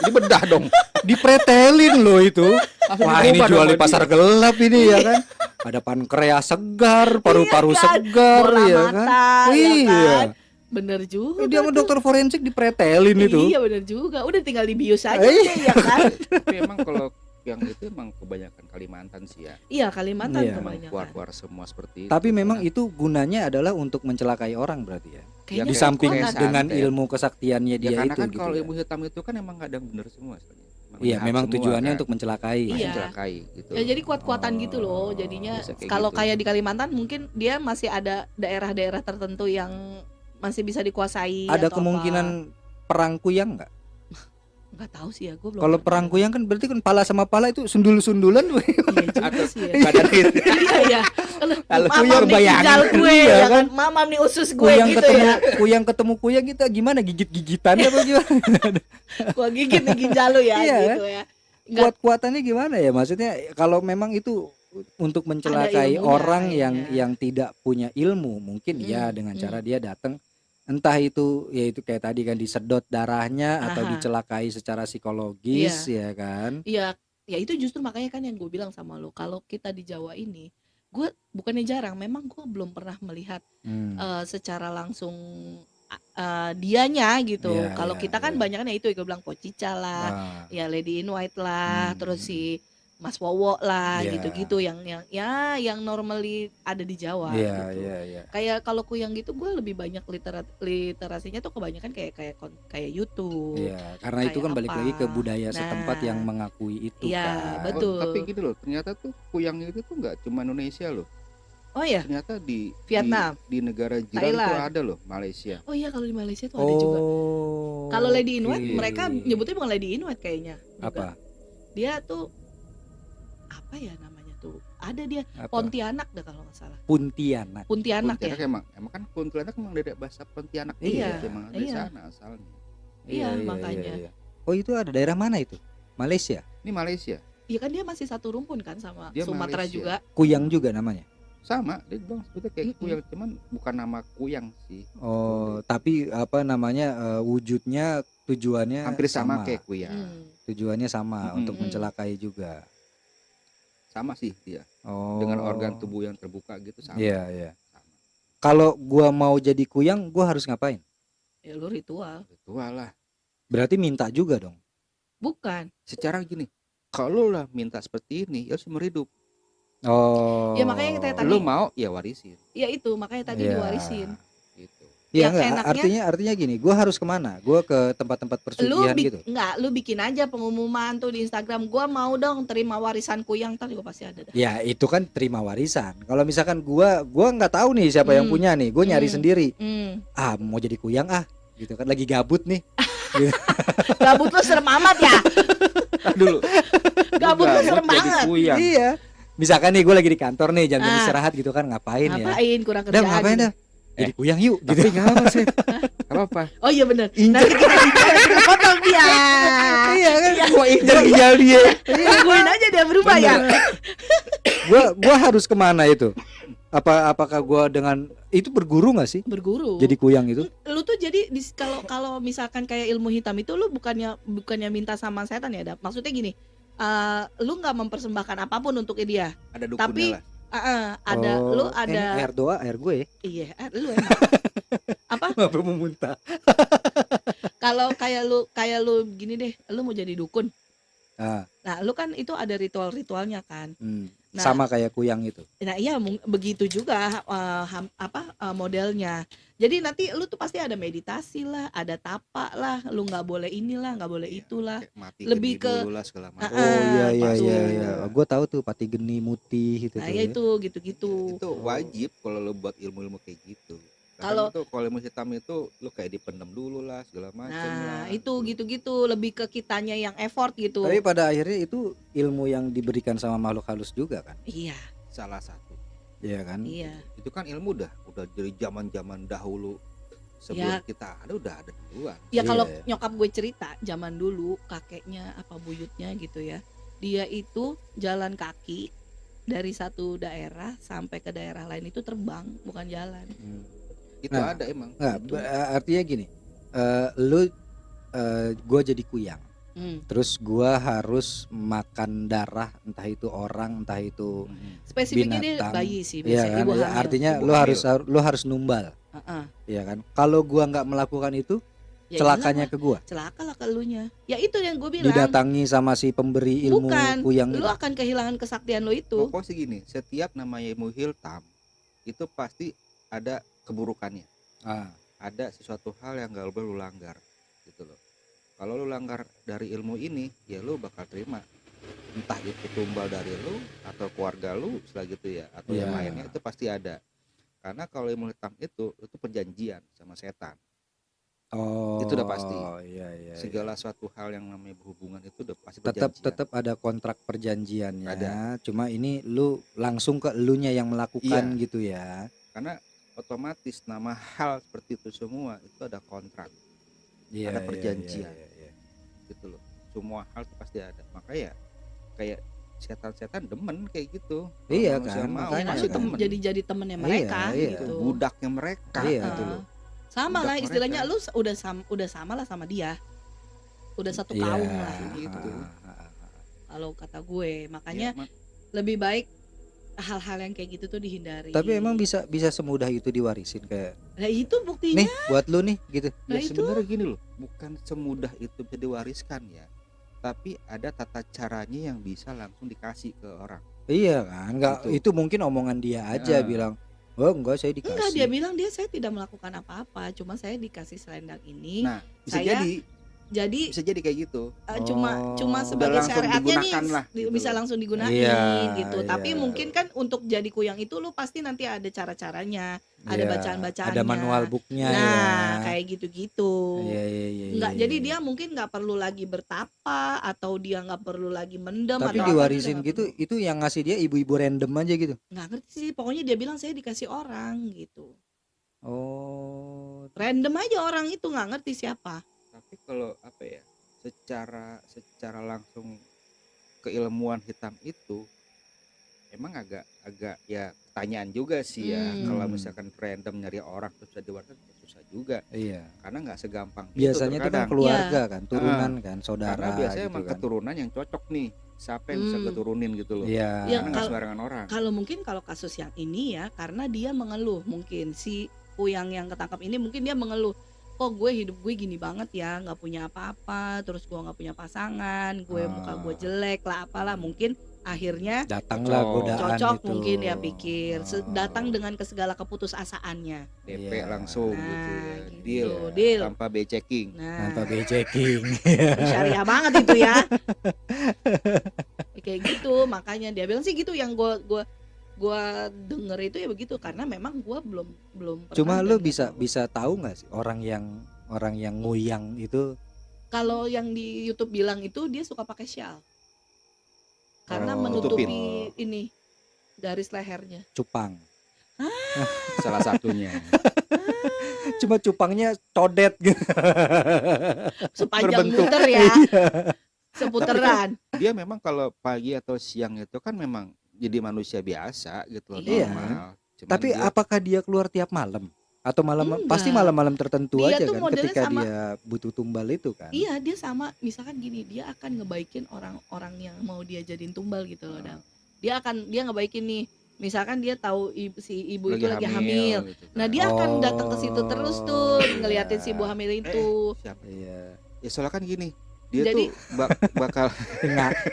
Speaker 3: Ini bedah dong.
Speaker 1: Dipretelin loh itu.
Speaker 3: Langsung
Speaker 1: Wah, ini
Speaker 3: dirubah
Speaker 1: jual
Speaker 3: dong
Speaker 1: di
Speaker 3: sama
Speaker 1: pasar
Speaker 3: dia.
Speaker 1: gelap ini ya kan. Ada pankreas segar, paru-paru
Speaker 2: Iya kan?
Speaker 1: segar
Speaker 2: Bola
Speaker 1: ya
Speaker 2: mata,
Speaker 1: kan.
Speaker 2: ya
Speaker 1: Iya.
Speaker 2: kan? Bener juga.
Speaker 1: Dia sama
Speaker 2: tuh.
Speaker 1: dokter forensik dipretelin itu.
Speaker 2: Iya bener juga. Udah tinggal dibius aja
Speaker 1: Iya.
Speaker 2: deh, ya kan.
Speaker 3: Tapi emang kalau yang itu emang kebanyakan Kalimantan sih ya.
Speaker 2: Iya Kalimantan
Speaker 1: Iya.
Speaker 3: Emang
Speaker 2: kebanyakan.
Speaker 3: keluar-keluar semua seperti itu.
Speaker 1: Tapi memang
Speaker 3: Karena
Speaker 1: itu gunanya adalah untuk mencelakai orang berarti ya.
Speaker 2: Kayaknya
Speaker 1: Di samping
Speaker 2: kekuatan.
Speaker 3: kayak
Speaker 1: dengan
Speaker 3: santet.
Speaker 1: ilmu kesaktiannya
Speaker 3: ya
Speaker 1: dia
Speaker 3: karena
Speaker 1: itu
Speaker 3: kan
Speaker 1: gitu
Speaker 3: kalau
Speaker 1: ya.
Speaker 3: ilmu hitam itu kan emang kadang bener semua sebenarnya.
Speaker 1: Iya,
Speaker 3: jahat
Speaker 1: memang
Speaker 3: semua
Speaker 1: tujuannya
Speaker 3: kan.
Speaker 1: untuk mencelakai.
Speaker 2: Iya.
Speaker 3: Mencelakai gitu.
Speaker 2: Ya jadi kuat-kuatan gitu loh. Jadinya
Speaker 3: Bisa kayak
Speaker 2: kalau
Speaker 3: gitu.
Speaker 2: kayak di Kalimantan mungkin dia masih ada daerah-daerah tertentu yang masih bisa dikuasai.
Speaker 1: Ada
Speaker 2: atau
Speaker 1: kemungkinan perang Kuyang nggak?
Speaker 2: nggak tahu sih ya, gue belum.
Speaker 1: Kalau perang Kuyang kan berarti kan pala sama pala itu sundul-sundulan.
Speaker 2: Iya juga
Speaker 3: Atau
Speaker 2: sih ya.
Speaker 3: badan itu.
Speaker 2: Iya ya.
Speaker 1: Kalau
Speaker 2: Mamam
Speaker 1: kuyang
Speaker 2: nih
Speaker 1: bayangin,
Speaker 2: ginjal gue
Speaker 1: iya
Speaker 2: ya
Speaker 1: kan?
Speaker 2: kan. Mamam nih usus gue
Speaker 1: Kuyang
Speaker 2: gitu
Speaker 1: ketemu
Speaker 2: ya.
Speaker 1: Kuyang kita gimana, gigit-gigitannya apa gimana?
Speaker 2: Gua gigit nih ginjal lu ya
Speaker 1: Iya,
Speaker 2: gitu ya. Nggak,
Speaker 1: Kuat-kuatannya gimana ya? Maksudnya kalau memang itu untuk mencelakai
Speaker 2: ilmunya
Speaker 1: orang
Speaker 2: kayaknya.
Speaker 1: yang tidak punya ilmu, mungkin ya dengan cara dia datang, entah itu ya itu kayak tadi kan disedot darahnya atau
Speaker 2: Aha.
Speaker 1: dicelakai secara psikologis ya kan.
Speaker 2: Iya, ya itu justru makanya kan yang gue bilang sama lu, kalau kita di Jawa ini, gue bukannya jarang, memang gue belum pernah melihat secara langsung dianya gitu.
Speaker 1: Iya,
Speaker 2: Kalau
Speaker 1: iya,
Speaker 2: kita kan
Speaker 1: iya.
Speaker 2: banyaknya itu gue bilang Pocica lah,
Speaker 1: Ah,
Speaker 2: ya Lady in White lah,
Speaker 1: Hmm.
Speaker 2: terus si Mas Wowo lah,
Speaker 1: Iya.
Speaker 2: gitu-gitu yang normally ada di Jawa
Speaker 1: iya,
Speaker 2: gitu.
Speaker 1: iya, iya.
Speaker 2: Kayak kalau kuyang gitu gue lebih banyak literasinya tuh kebanyakan kayak YouTube.
Speaker 1: Iya, karena itu
Speaker 2: kayak
Speaker 1: kan balik
Speaker 2: apa.
Speaker 1: lagi ke budaya setempat
Speaker 2: Nah.
Speaker 1: yang mengakui itu
Speaker 2: Iya,
Speaker 1: kan.
Speaker 2: betul.
Speaker 3: Tapi gitu loh, ternyata tuh kuyang itu tuh nggak cuma Indonesia loh.
Speaker 2: Oh ya,
Speaker 3: Ternyata di
Speaker 2: Vietnam,
Speaker 3: di negara jiran itu
Speaker 2: Thailand.
Speaker 3: ada loh, Malaysia.
Speaker 2: oh iya kalau di Malaysia tuh ada juga.
Speaker 1: Oh.
Speaker 2: Kalau Lady in White
Speaker 1: oke.
Speaker 2: mereka nyebutnya bukan Lady in White kayaknya. juga.
Speaker 1: apa?
Speaker 2: Dia tuh apa ya namanya tuh? Ada dia
Speaker 1: Apa?
Speaker 2: Pontianak dah kalau nggak salah.
Speaker 1: Pontianak.
Speaker 2: Pontianak ya.
Speaker 3: Pontianak emang kan Pontianak emang dari bahasa Pontianak
Speaker 2: Iya,
Speaker 3: gitu, emang dari
Speaker 2: iya.
Speaker 3: sana asalnya.
Speaker 2: Iya, makanya.
Speaker 1: Oh, itu ada daerah mana itu? Malaysia.
Speaker 3: Ini Malaysia.
Speaker 2: Iya kan dia masih satu rumpun kan sama
Speaker 3: Dia
Speaker 2: Sumatera
Speaker 3: Malaysia.
Speaker 2: juga.
Speaker 1: Kuyang juga namanya.
Speaker 3: Sama, dia bilang sebetulnya kayak
Speaker 2: Mm-mm.
Speaker 3: kuyang, cuman bukan nama kuyang sih.
Speaker 1: Oh, tapi apa namanya wujudnya tujuannya
Speaker 3: Hampir sama kayak kuyang.
Speaker 2: Hmm.
Speaker 1: Tujuannya sama untuk
Speaker 2: Mm-mm.
Speaker 1: mencelakai juga.
Speaker 3: Sama sih dia.
Speaker 1: Oh.
Speaker 3: Dengan organ tubuh yang terbuka gitu sama.
Speaker 1: Iya, iya.
Speaker 3: Sama.
Speaker 1: Kalau gua mau jadi kuyang, gua harus ngapain?
Speaker 2: Ya lu ritual.
Speaker 3: Ritual lah.
Speaker 1: Berarti minta juga dong.
Speaker 2: Bukan.
Speaker 3: Secara gini, kalau lah minta seperti ini, ya harus seumur hidup.
Speaker 1: Oh.
Speaker 2: Ya, makanya kita tadi-
Speaker 3: Lu mau ya warisin
Speaker 2: Ya itu makanya tadi
Speaker 1: Iya.
Speaker 2: diwarisin.
Speaker 3: gitu.
Speaker 1: Iya
Speaker 2: Yang
Speaker 1: enggak,
Speaker 2: enaknya
Speaker 1: artinya gini, gua harus kemana? Gua ke tempat-tempat persugihan gitu?
Speaker 2: enggak, lu bikin aja pengumuman tuh di Instagram, gua mau dong terima warisan kuyang, ntar juga pasti ada dah.
Speaker 1: Ya itu kan terima warisan. Kalau misalkan gua nggak tahu nih siapa yang punya nih, gue nyari sendiri. Mau jadi kuyang gitu kan, lagi gabut nih. Gitu.
Speaker 2: Gabut lu serem amat ya.
Speaker 3: Dulu.
Speaker 2: Gabut lu serem banget.
Speaker 1: Iya. Misalkan nih gue lagi di kantor nih, jam istirahat gitu kan, ngapain ya?
Speaker 2: Ngapain kurang
Speaker 1: Dah
Speaker 2: kerjaan.
Speaker 1: ngapain dah? Jadi kuyang yuk.
Speaker 3: Tapi
Speaker 1: Gitu.
Speaker 3: nggak apa sih. Gak apa-apa.
Speaker 2: Oh iya benar.
Speaker 1: Injek.
Speaker 2: Nanti kita potong dia.
Speaker 1: Iya kan, gua injek ginjal dia.
Speaker 2: Tungguin aja dia berubah ya.
Speaker 1: Gua harus kemana itu? Apakah gua dengan itu berguru nggak sih?
Speaker 2: Berguru.
Speaker 1: Jadi kuyang itu?
Speaker 2: Lu tuh jadi kalau misalkan kayak ilmu hitam itu lu bukannya minta sama setan ya, Dap. Maksudnya gini, lu nggak mempersembahkan apapun untuk dia.
Speaker 3: Ada dukunnya
Speaker 2: Tapi
Speaker 3: lah.
Speaker 2: ada lu ada
Speaker 1: air doa, air gue.
Speaker 2: iya, lu emang apa?
Speaker 1: Apa mau muntah?
Speaker 2: Kalau kayak lu gini deh, lu mau jadi dukun.
Speaker 1: Ah,
Speaker 2: Nah, lu kan itu ada ritual-ritualnya kan. Nah,
Speaker 1: sama kayak kuyang itu.
Speaker 2: Nah iya begitu juga modelnya. Jadi nanti lu tuh pasti ada meditasi lah, ada tapa lah, lu nggak boleh inilah, nggak boleh itulah.
Speaker 3: Kayak mati
Speaker 2: Lebih
Speaker 3: geni
Speaker 2: ke
Speaker 3: dulu lah segala macam.
Speaker 1: Oh iya.
Speaker 2: gitu.
Speaker 1: Gue tahu tuh pati geni mutih gitu
Speaker 2: Nah
Speaker 1: tuh.
Speaker 2: ya itu gitu-gitu.
Speaker 3: Itu wajib kalau lo buat ilmu-ilmu kayak gitu.
Speaker 2: Kalau-
Speaker 3: kalau ilmu hitam itu lu kayak dipendam dulu lah segala macam
Speaker 2: Nah
Speaker 3: lah.
Speaker 2: itu gitu-gitu, lebih ke kitanya yang effort gitu.
Speaker 1: Tapi pada akhirnya itu ilmu yang diberikan sama makhluk halus juga kan?
Speaker 2: Iya,
Speaker 3: Salah satu.
Speaker 1: Iya kan?
Speaker 2: iya.
Speaker 3: Itu kan ilmu udah dari zaman-zaman dahulu sebelum kita ada duluan.
Speaker 2: Ya kalau
Speaker 1: Iya.
Speaker 2: nyokap gue cerita zaman dulu kakeknya apa buyutnya gitu ya, dia itu jalan kaki dari satu daerah sampai ke daerah lain itu terbang, bukan jalan.
Speaker 3: Itu
Speaker 1: Nah,
Speaker 3: ada emang.
Speaker 1: Nggak,
Speaker 3: Itu.
Speaker 1: artinya gini, gue jadi kuyang, terus gue harus makan darah, entah itu orang, entah itu
Speaker 2: Spesifiknya dia
Speaker 1: binatang.
Speaker 2: bayi sih,
Speaker 1: Iya
Speaker 2: biasanya
Speaker 1: kan?
Speaker 2: ibu
Speaker 1: Ya,
Speaker 2: hamil.
Speaker 1: artinya
Speaker 3: Ibu
Speaker 1: lu harus numbal,
Speaker 2: Heeh.
Speaker 1: ya kan? Kalau gue nggak melakukan itu,
Speaker 2: Ya
Speaker 1: celakanya ke gue,
Speaker 2: celaka lah ke elunya. Ya itu yang gue bilang.
Speaker 1: didatangi sama si pemberi ilmu
Speaker 2: Bukan,
Speaker 1: kuyang
Speaker 2: lu
Speaker 1: itu.
Speaker 2: akan kehilangan kesaktian lu itu.
Speaker 3: Pokoknya sih gini, setiap namanya ilmu hitam itu pasti ada keburukannya. Ada sesuatu hal yang gak boleh lu langgar gitu loh. Kalau lu langgar dari ilmu ini, ya lu bakal terima entah itu tumbal dari lu atau keluarga lu segitu ya, atau yang
Speaker 1: Iya.
Speaker 3: lainnya itu pasti ada. Karena kalau ilmu hitam itu perjanjian sama setan.
Speaker 1: Oh,
Speaker 3: Itu udah pasti.
Speaker 1: Iya.
Speaker 3: Segala suatu hal yang namanya berhubungan itu udah pasti
Speaker 1: Tetap
Speaker 3: perjanjian.
Speaker 1: ada kontrak perjanjiannya.
Speaker 3: Ada.
Speaker 1: Cuma ini lu langsung ke elunya yang melakukan
Speaker 3: Iya.
Speaker 1: gitu ya.
Speaker 3: Karena otomatis nama hal seperti itu semua itu ada kontrak,
Speaker 1: Iya,
Speaker 3: ada
Speaker 1: iya,
Speaker 3: perjanjian.
Speaker 1: iya.
Speaker 3: gitu loh. Semua hal itu pasti ada. Makanya kayak setan-setan demen kayak gitu. Kalau
Speaker 1: Iya
Speaker 3: manusia
Speaker 1: kan,
Speaker 3: mau,
Speaker 1: makanya
Speaker 3: pasti
Speaker 1: kan.
Speaker 3: demen.
Speaker 2: jadi temennya mereka
Speaker 1: Iya.
Speaker 2: gitu.
Speaker 3: Budaknya mereka
Speaker 1: Iya.
Speaker 3: gitu loh.
Speaker 2: Sama lah
Speaker 3: Budak
Speaker 2: istilahnya,
Speaker 3: mereka.
Speaker 2: lu udah sama lah sama dia. Udah satu
Speaker 1: Iya.
Speaker 2: kaum lah
Speaker 3: Gitu.
Speaker 2: kalau kata gue. Makanya
Speaker 3: Ya,
Speaker 2: lebih baik hal-hal yang kayak gitu tuh dihindari.
Speaker 1: Tapi emang bisa semudah itu diwarisin kayak
Speaker 2: Nah itu buktinya.
Speaker 1: nih buat lu nih gitu.
Speaker 2: Nah,
Speaker 3: ya
Speaker 2: itu.
Speaker 3: sebenarnya gini loh, bukan semudah itu bisa diwariskan ya. Tapi ada tata caranya yang bisa langsung dikasih ke orang.
Speaker 1: Iya kan, enggak
Speaker 3: Gitu.
Speaker 1: itu mungkin omongan dia aja
Speaker 3: Ya.
Speaker 1: bilang, "Oh, enggak saya dikasih."
Speaker 2: Enggak, dia bilang saya tidak melakukan apa-apa, cuma saya dikasih selendang ini.
Speaker 3: Nah, bisa
Speaker 2: Saya
Speaker 3: jadi
Speaker 2: jadi
Speaker 3: gitu.
Speaker 2: cuma
Speaker 1: Oh.
Speaker 2: sebagai
Speaker 3: langsung
Speaker 2: syariatnya nih
Speaker 3: digunakan lah, gitu
Speaker 2: bisa
Speaker 3: loh.
Speaker 2: langsung digunain
Speaker 1: Iya,
Speaker 2: gitu. Tapi
Speaker 1: iya.
Speaker 2: mungkin kan untuk jadi kuyang itu lu pasti nanti ada cara-caranya, ada
Speaker 1: Iya,
Speaker 2: bacaan-bacaannya.
Speaker 1: ada manual booknya
Speaker 2: Nah,
Speaker 1: ya.
Speaker 2: kayak gitu-gitu.
Speaker 1: Iya.
Speaker 2: Nggak,
Speaker 1: iya,
Speaker 2: jadi
Speaker 1: iya.
Speaker 2: dia mungkin nggak perlu lagi bertapa atau dia nggak perlu lagi mendem
Speaker 1: Tapi
Speaker 2: atau apa,
Speaker 1: diwarisin
Speaker 2: dia nggak
Speaker 1: gitu,
Speaker 2: perlu.
Speaker 1: itu yang ngasih dia ibu-ibu random aja gitu.
Speaker 2: Nggak ngerti sih, pokoknya dia bilang saya dikasih orang gitu.
Speaker 1: Oh,
Speaker 2: Random aja orang itu, nggak ngerti siapa.
Speaker 3: Tapi kalau apa ya, secara langsung keilmuan hitam itu emang agak ya pertanyaan juga sih ya. Kalau misalkan random nyari orang terus bisa diwariskan susah juga,
Speaker 1: iya.
Speaker 3: karena nggak segampang
Speaker 1: Biasanya itu kan
Speaker 3: terkadang.
Speaker 1: keluarga kan, turunan kan,
Speaker 3: Karena
Speaker 1: saudara
Speaker 3: biasanya
Speaker 1: gitu
Speaker 3: emang
Speaker 1: kan.
Speaker 3: keturunan yang cocok nih, siapa yang bisa keturunin gitu loh.
Speaker 1: Iya.
Speaker 2: Ya,
Speaker 3: Karena nggak sembarangan orang.
Speaker 2: Kalau mungkin kalau kasus yang ini ya, karena dia mengeluh, mungkin si kuyang yang ketangkap ini mungkin dia mengeluh, kok gue hidup gue gini banget ya, nggak punya apa-apa, terus gue nggak punya pasangan, gue muka gue jelek lah, apalah, mungkin Akhirnya
Speaker 1: Datanglah godaan
Speaker 2: cocok
Speaker 1: itu.
Speaker 2: mungkin dia pikir, datang dengan segala keputusasaannya.
Speaker 3: DP
Speaker 1: Iya.
Speaker 3: langsung
Speaker 2: Nah,
Speaker 3: gitu ya.
Speaker 2: gitu,
Speaker 3: Deal,
Speaker 2: deal.
Speaker 3: tanpa checking.
Speaker 1: Tanpa
Speaker 2: Nah,
Speaker 1: checking.
Speaker 2: syariah banget itu ya. Kayak gitu, makanya dia bilang sih gitu, yang gua denger itu ya begitu, karena memang gua belum pernah.
Speaker 1: Cuma
Speaker 2: dan
Speaker 1: lu
Speaker 2: nggak
Speaker 1: bisa
Speaker 2: tahu.
Speaker 1: tahu nggak sih orang yang nguyang itu
Speaker 2: Kalau yang di YouTube bilang itu dia suka pakai shawl karena
Speaker 1: Oh.
Speaker 2: menutupi ini garis lehernya.
Speaker 1: cupang.
Speaker 3: Salah satunya.
Speaker 1: Cuma cupangnya codet gitu.
Speaker 2: Sepanjang
Speaker 3: Berbentuk.
Speaker 2: muter ya, seputeran.
Speaker 3: Dia memang kalau pagi atau siang itu kan memang jadi manusia biasa gitu loh,
Speaker 2: Iya.
Speaker 3: normal. Cuman
Speaker 1: Tapi
Speaker 3: dia-
Speaker 1: apakah dia keluar tiap malam? Atau malam
Speaker 2: Enggak.
Speaker 1: pasti malam-malam tertentu
Speaker 2: Dia
Speaker 1: aja
Speaker 2: tuh
Speaker 1: kan
Speaker 2: modelnya
Speaker 1: ketika
Speaker 2: sama-
Speaker 1: dia butuh tumbal itu kan.
Speaker 2: Iya, dia sama, misalkan gini, dia akan ngebaikin orang-orang yang mau dia jadiin tumbal gitu loh, Dang. Dia ngebaikin nih, misalkan dia tahu si ibu itu lagi hamil.
Speaker 3: gitu kan.
Speaker 2: Nah, dia akan datang ke situ terus tuh
Speaker 1: iya.
Speaker 2: ngeliatin si ibu hamil itu.
Speaker 3: Siapa?
Speaker 1: Iya.
Speaker 3: Ya soalnya kan gini, dia
Speaker 2: Jadi-
Speaker 3: tuh bakal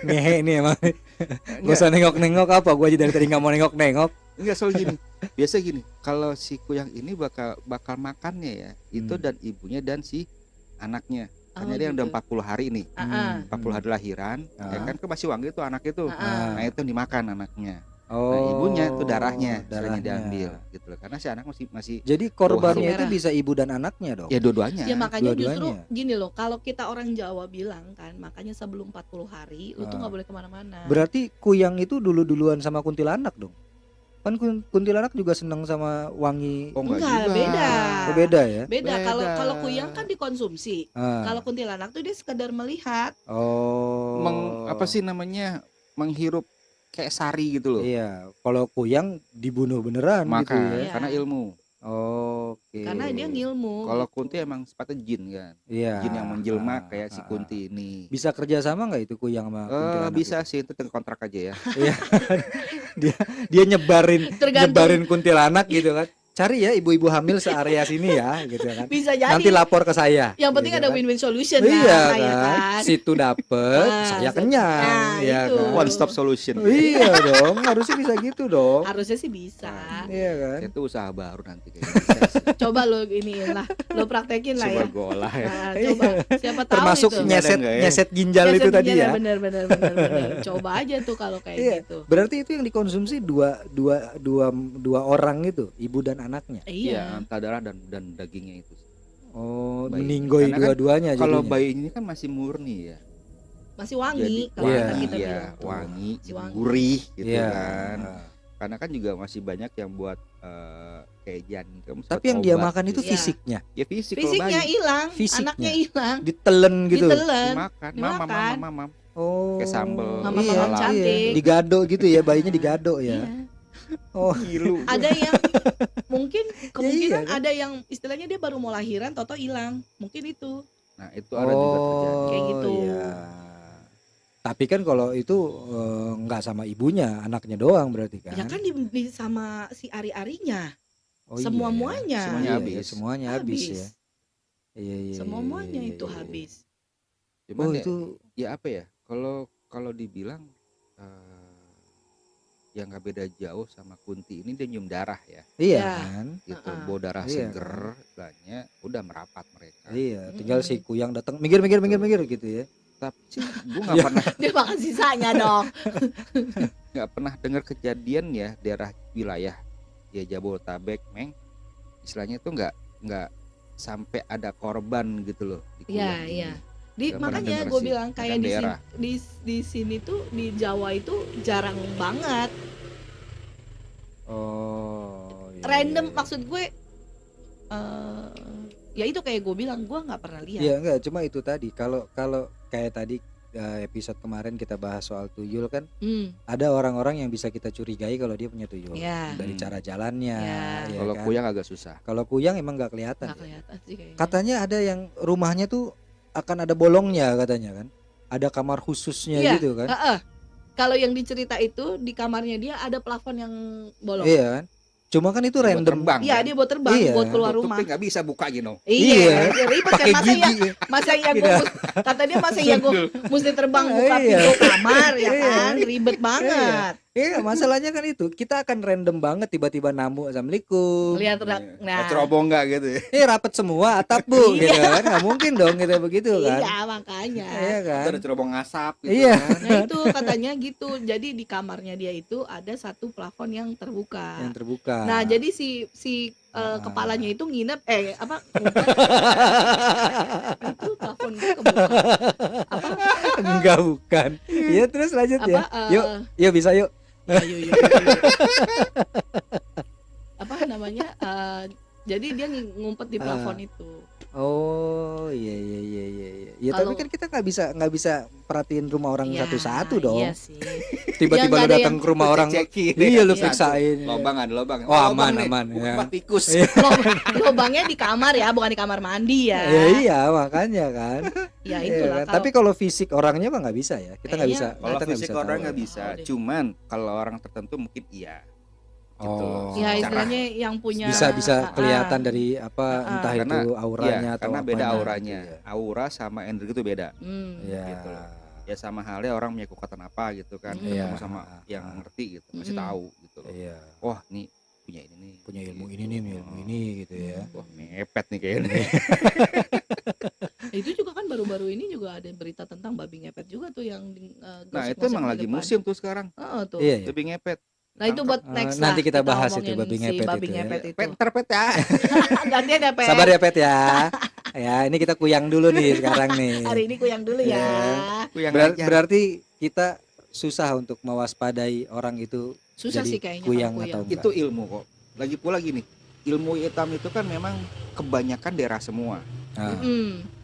Speaker 1: Ngehe nih emang. Gak
Speaker 3: enggak,
Speaker 1: usah nengok-nengok apa, gua aja dari tadi nggak mau nengok-nengok.
Speaker 3: enggak soal gini. Biasa gini, kalau si kuyang ini bakal makannya ya, itu
Speaker 1: Hmm.
Speaker 3: dan ibunya dan si anaknya. Karena
Speaker 2: Oh,
Speaker 3: dia udah
Speaker 2: gitu.
Speaker 3: 40 hari nih.
Speaker 2: Ah,
Speaker 3: 40 hari lahiran, ya kan masih wangi tuh anak itu.
Speaker 2: Ah.
Speaker 3: Nah, itu dimakan anaknya.
Speaker 1: Oh,
Speaker 3: Nah, ibunya itu darahnya,
Speaker 1: darahnya
Speaker 3: diambil gitu loh. Karena si anak masih
Speaker 1: Jadi korbannya
Speaker 2: Bawah
Speaker 1: itu
Speaker 2: merah.
Speaker 1: bisa ibu dan anaknya dong.
Speaker 3: ya dua-duanya.
Speaker 2: Ya makanya justru
Speaker 1: dua-duanya.
Speaker 2: gini loh, kalau kita orang Jawa bilang kan, makanya sebelum 40 hari lu tuh
Speaker 1: Ah.
Speaker 2: nggak boleh kemana-mana.
Speaker 1: Berarti kuyang itu duluan sama kuntilanak dong. Kan kuntilanak juga seneng sama wangi.
Speaker 3: Oh, enggak
Speaker 2: Enggak,
Speaker 3: juga.
Speaker 2: beda.
Speaker 1: Oh, beda ya?
Speaker 2: Beda, kalau
Speaker 3: Beda.
Speaker 2: kuyang kan dikonsumsi.
Speaker 1: Ah.
Speaker 2: Kalau kuntilanak tuh dia sekedar melihat.
Speaker 1: Oh.
Speaker 3: Apa sih namanya? Menghirup kayak sari gitu loh.
Speaker 1: Iya, kalau kuyang dibunuh beneran gitu
Speaker 3: Makan
Speaker 1: ya.
Speaker 2: Iya.
Speaker 3: karena ilmu.
Speaker 1: Oke.
Speaker 2: Karena dia ngilmu.
Speaker 3: Kalau
Speaker 2: gitu.
Speaker 3: Kunti emang sifatnya jin kan.
Speaker 1: Iya.
Speaker 3: Jin yang menjelma kayak si Kunti ini.
Speaker 1: Bisa kerja sama nggak itu kuyang sama kuntilanak?
Speaker 3: Bisa sih, itu kontrak aja ya.
Speaker 1: Iya. dia nyebarin
Speaker 2: Tergantung.
Speaker 1: kuntilanak gitu kan. Cari ya ibu-ibu hamil searea sini ya gitu kan.
Speaker 2: Bisa jadi.
Speaker 1: Nanti lapor ke saya.
Speaker 2: Yang penting
Speaker 1: gitu
Speaker 2: ada
Speaker 1: kan.
Speaker 2: win-win solution
Speaker 1: Iya
Speaker 2: lah,
Speaker 1: kan.
Speaker 2: ya kan.
Speaker 1: Situ dapet,
Speaker 2: Ah,
Speaker 1: saya
Speaker 2: situ.
Speaker 1: kenyang,
Speaker 2: Nah,
Speaker 1: ya
Speaker 2: itu.
Speaker 1: kan.
Speaker 3: One stop solution.
Speaker 1: Iya dong, harusnya bisa gitu dong.
Speaker 2: Harusnya sih bisa.
Speaker 1: Iya kan.
Speaker 3: Itu usaha baru nanti kayaknya. Bisa sih.
Speaker 2: Coba lo iniin lah, lo praktekin lah
Speaker 3: Coba
Speaker 2: ya.
Speaker 3: gue olah ya.
Speaker 2: Nah, coba siapa tahu
Speaker 1: Termasuk
Speaker 2: itu.
Speaker 1: nyeset
Speaker 3: Ada nggak ya?
Speaker 1: nyeset ginjal
Speaker 2: Nyeset
Speaker 1: itu tadi
Speaker 2: ginjalnya,
Speaker 1: ya.
Speaker 2: bener. Coba aja tuh kalau kayak
Speaker 1: Iya.
Speaker 2: gitu.
Speaker 1: Berarti itu yang dikonsumsi dua orang itu, ibu dan anaknya.
Speaker 2: Iya.
Speaker 3: Antara darah dan dagingnya itu.
Speaker 1: Oh,
Speaker 3: Bayi.
Speaker 1: meninggoy
Speaker 3: Karena kan
Speaker 1: dua-duanya
Speaker 3: Kalau
Speaker 1: jadinya.
Speaker 3: bayi ini kan masih murni ya.
Speaker 2: Masih wangi kalau
Speaker 1: Iya.
Speaker 2: kata kita
Speaker 3: Iya,
Speaker 2: bilang.
Speaker 3: wangi,
Speaker 2: Masih wangi.
Speaker 3: gurih gitu
Speaker 1: Iya.
Speaker 3: kan. Karena kan juga masih banyak yang buat kayak jantung.
Speaker 1: Tapi yang dia makan itu
Speaker 2: Iya.
Speaker 1: fisiknya,
Speaker 3: ya fisik kalau
Speaker 2: Fisiknya
Speaker 3: bayi.
Speaker 2: hilang,
Speaker 1: Fisiknya.
Speaker 2: anaknya hilang,
Speaker 1: ditelen gitu.
Speaker 2: ditelen.
Speaker 3: dimakan,
Speaker 2: Dimakan.
Speaker 3: mamam.
Speaker 1: Oh.
Speaker 3: Kayak sambel.
Speaker 2: Mamam-mamam
Speaker 3: Iya.
Speaker 2: cantik.
Speaker 1: Digado gitu ya, bayinya digado
Speaker 2: Iya.
Speaker 1: ya. Oh,
Speaker 3: Gilu.
Speaker 2: Ada yang mungkin kemungkinan
Speaker 1: iya kan?
Speaker 2: ada yang istilahnya dia baru mau lahiran toto hilang. Mungkin itu.
Speaker 3: Nah, itu ada juga terjadi.
Speaker 2: Kayak gitu.
Speaker 1: Iya. Tapi kan kalau itu nggak sama ibunya, anaknya doang berarti kan.
Speaker 2: Ya kan sama si ari-arinya.
Speaker 1: Oh,
Speaker 2: semua-muanya.
Speaker 1: Semuanya
Speaker 3: Iya,
Speaker 1: habis. Semuanya habis ya. Iya.
Speaker 2: Semuanya
Speaker 1: iya,
Speaker 2: itu
Speaker 1: iya.
Speaker 2: habis.
Speaker 3: Cuman
Speaker 1: Oh,
Speaker 3: ya,
Speaker 1: itu
Speaker 3: ya apa ya? Kalau dibilang yang nggak beda jauh sama Kunti ini, dia nyium darah ya.
Speaker 1: iya
Speaker 2: Ya.
Speaker 1: kan?
Speaker 3: Gitu,
Speaker 2: Heeh.
Speaker 3: bau darah
Speaker 1: Iya.
Speaker 3: seger, istilahnya udah merapat mereka.
Speaker 1: Iya, tinggal si kuyang datang minggir gitu ya.
Speaker 3: Tapi sih gue nggak pernah
Speaker 2: Dia makan sisanya dong.
Speaker 3: dengar kejadian ya daerah wilayah ya Jabodetabek, Meng, istilahnya tuh nggak sampai ada korban gitu loh di
Speaker 2: Iya,
Speaker 3: kuyang ini.
Speaker 2: iya.
Speaker 3: Nggak pernah
Speaker 2: Makanya
Speaker 3: denger
Speaker 2: gue
Speaker 3: sih,
Speaker 2: bilang kayak
Speaker 3: bahkan
Speaker 2: di sini,
Speaker 3: daerah.
Speaker 2: di sini tuh di Jawa itu jarang banget.
Speaker 1: Oh. Iya,
Speaker 2: Random
Speaker 1: iya.
Speaker 2: maksud gue ya itu kayak gue bilang gue nggak pernah lihat.
Speaker 1: Iya enggak, cuma itu tadi kalau kayak tadi episode kemarin kita bahas soal tuyul kan,
Speaker 2: Hmm,
Speaker 1: ada orang-orang yang bisa kita curigai kalau dia punya tuyul
Speaker 2: ya,
Speaker 1: dari cara jalannya,
Speaker 2: Ya.
Speaker 1: ya
Speaker 3: Kalau
Speaker 1: kan?
Speaker 3: kuyang agak susah.
Speaker 1: Kalau kuyang emang nggak kelihatan.
Speaker 2: nggak kelihatan sih kayaknya.
Speaker 1: Katanya ada yang rumahnya tuh akan ada bolongnya katanya kan, ada kamar khususnya
Speaker 2: Iya,
Speaker 1: gitu kan.
Speaker 2: Heeh. Kalau yang dicerita itu di kamarnya dia ada plafon yang bolong.
Speaker 1: Iya kan. Cuma kan itu
Speaker 3: Dia buat
Speaker 1: random.
Speaker 3: terbang
Speaker 2: Iya,
Speaker 3: kan.
Speaker 2: dia buat terbang,
Speaker 1: Iya.
Speaker 2: buat keluar rumah.
Speaker 3: Tutupnya nggak bisa buka gitu.
Speaker 2: Iya, ribet kan
Speaker 1: Pakai
Speaker 2: masa ya,
Speaker 1: gigi.
Speaker 2: masa ya gue kata dia masa ya gue mesti terbang buka
Speaker 1: Iya.
Speaker 2: pintu kamar ya
Speaker 1: Iya.
Speaker 2: kan, ribet banget.
Speaker 1: Iya, masalahnya kan itu. Kita akan random banget tiba-tiba namu, assalamualaikum.
Speaker 2: Lihat
Speaker 3: Nah, cerobong nggak gitu ya.
Speaker 1: Rapet semua atap bu,
Speaker 2: Iya.
Speaker 1: gitu kan? Nggak mungkin dong kita begitu kan?
Speaker 2: Iya, makanya.
Speaker 1: Iya kan?
Speaker 3: Ada cerobong asap gitu.
Speaker 1: Iya.
Speaker 3: Kan.
Speaker 2: Nah itu katanya gitu. Jadi di kamarnya dia itu ada satu plafon yang terbuka.
Speaker 1: Yang terbuka.
Speaker 2: Nah, jadi si kepalanya itu nginep ngumpet. Itu plafonnya kebuka. Apa?
Speaker 1: Enggak, bukan. Iya, terus lanjut ya. Yuk bisa yuk.
Speaker 2: Ya, yuk. Apa namanya? Jadi dia ngumpet di plafon itu.
Speaker 1: Oh iya. Ya tapi
Speaker 2: Kalau-
Speaker 1: kan kita nggak bisa perhatiin rumah orang
Speaker 2: Ya,
Speaker 1: satu-satu dong.
Speaker 2: Iya sih.
Speaker 1: Tiba-tiba
Speaker 2: Ya,
Speaker 1: lu
Speaker 2: nggak ada
Speaker 1: datang
Speaker 2: yang-
Speaker 1: ke rumah orang.
Speaker 3: Cekin,
Speaker 1: Iya, lu
Speaker 3: satu.
Speaker 1: periksain.
Speaker 3: Lobang ada lobang.
Speaker 1: Oh,
Speaker 3: Lobang
Speaker 1: aman,
Speaker 3: nih.
Speaker 1: ya.
Speaker 3: Bukan tikus.
Speaker 2: Lubangnya di kamar ya, bukan di kamar mandi ya.
Speaker 1: Ya iya, makanya kan.
Speaker 2: Ya
Speaker 1: Iya
Speaker 2: itulah.
Speaker 1: kan? Tapi kalau fisik orangnya mah nggak bisa ya. Kita nggak bisa.
Speaker 2: Kayaknya
Speaker 3: Kalau
Speaker 1: Kita nggak
Speaker 3: fisik
Speaker 1: bisa
Speaker 3: orang
Speaker 1: tahu.
Speaker 3: nggak bisa.
Speaker 2: Oh, deh.
Speaker 3: Cuman kalau orang tertentu mungkin iya. Gitu.
Speaker 1: Oh.
Speaker 2: ya
Speaker 3: Secara-
Speaker 2: istilahnya yang punya
Speaker 1: Bisa kelihatan dari apa
Speaker 2: Ah, ah.
Speaker 1: entah
Speaker 3: Karena-
Speaker 1: itu auranya
Speaker 3: Iya,
Speaker 1: atau
Speaker 3: karena beda
Speaker 1: apanya
Speaker 3: auranya.
Speaker 1: gitu ya.
Speaker 3: Aura sama energi itu beda.
Speaker 1: Iya.
Speaker 3: Gitu loh. Ya sama halnya orang punya kekuatan apa gitu kan.
Speaker 2: Iya.
Speaker 3: Ketemu sama yang ngerti gitu, masih
Speaker 2: Mm.
Speaker 3: tahu gitu loh.
Speaker 1: Iya.
Speaker 3: Wah, nih punya ini nih.
Speaker 1: Punya ilmu
Speaker 3: gitu.
Speaker 1: ini nih, ilmu ini gitu ya.
Speaker 3: Wah, mepet nih kayaknya.
Speaker 2: Itu juga kan baru-baru ini juga ada berita tentang babi ngepet juga tuh yang
Speaker 3: Nah, itu emang lagi musim tuh sekarang.
Speaker 2: tuh.
Speaker 1: Iya, iya.
Speaker 3: Babi ngepet.
Speaker 2: Nah itu buat next lah.
Speaker 1: Nanti kita bahas itu,
Speaker 2: ngomongin
Speaker 1: babi
Speaker 2: si
Speaker 1: ngepet
Speaker 2: babi
Speaker 1: itu ya.
Speaker 2: ngepet itu.
Speaker 3: Pet terpet ya.
Speaker 2: Gantian ya Pet.
Speaker 1: Sabar ya Pet ya. Ya, ini kita kuyang dulu nih sekarang nih.
Speaker 2: Hari ini kuyang dulu ya.
Speaker 3: Aku yang
Speaker 1: Berarti kita susah untuk mewaspadai orang itu
Speaker 2: Susah
Speaker 1: jadi
Speaker 2: sih kayaknya
Speaker 1: kuyang
Speaker 2: kalau
Speaker 1: atau enggak.
Speaker 3: itu ilmu kok. Lagi pula gini, ilmu hitam itu kan memang kebanyakan daerah semua.
Speaker 1: Nah,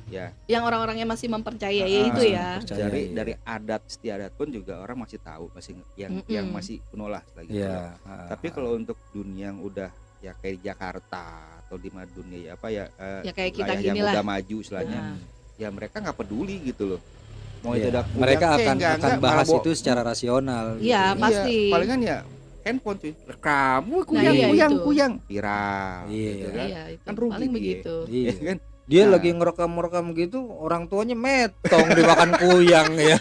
Speaker 3: Ya,
Speaker 2: Yang orang-orangnya masih mempercayai
Speaker 3: Ah,
Speaker 2: itu ya.
Speaker 1: percaya,
Speaker 3: dari
Speaker 1: iya.
Speaker 3: dari adat istiadat pun juga orang masih tahu, masih yang
Speaker 2: Mm-mm.
Speaker 3: masih kuno lah lagi.
Speaker 1: Iya.
Speaker 3: Tapi kalau untuk dunia yang udah ya kayak di Jakarta atau di mana dunia ya apa ya,
Speaker 2: Ya kayak kita
Speaker 3: wilayah
Speaker 2: gini
Speaker 3: yang
Speaker 2: lah.
Speaker 3: udah maju istilahnya,
Speaker 2: Nah.
Speaker 3: ya mereka nggak peduli gitu loh. Mau
Speaker 1: Iya.
Speaker 3: itu ada kuyang
Speaker 1: Mereka
Speaker 3: kek,
Speaker 1: akan
Speaker 3: enggak,
Speaker 1: bahas
Speaker 3: malah
Speaker 1: itu secara rasional. gitu.
Speaker 2: Iya, pasti.
Speaker 3: palingan ya handphone cuy. Kamu
Speaker 2: Nah,
Speaker 3: kuyang
Speaker 2: iya
Speaker 3: kuyang
Speaker 2: itu.
Speaker 3: kuyang viral.
Speaker 1: Iya.
Speaker 3: Gitu kan.
Speaker 2: Iya itu.
Speaker 3: Kan rugi
Speaker 2: Paling
Speaker 3: dia.
Speaker 2: begitu.
Speaker 1: Iya.
Speaker 3: Ya kan?
Speaker 1: Dia
Speaker 3: Nah.
Speaker 1: lagi ngerekam gitu, orang tuanya metong dimakan kuyang ya.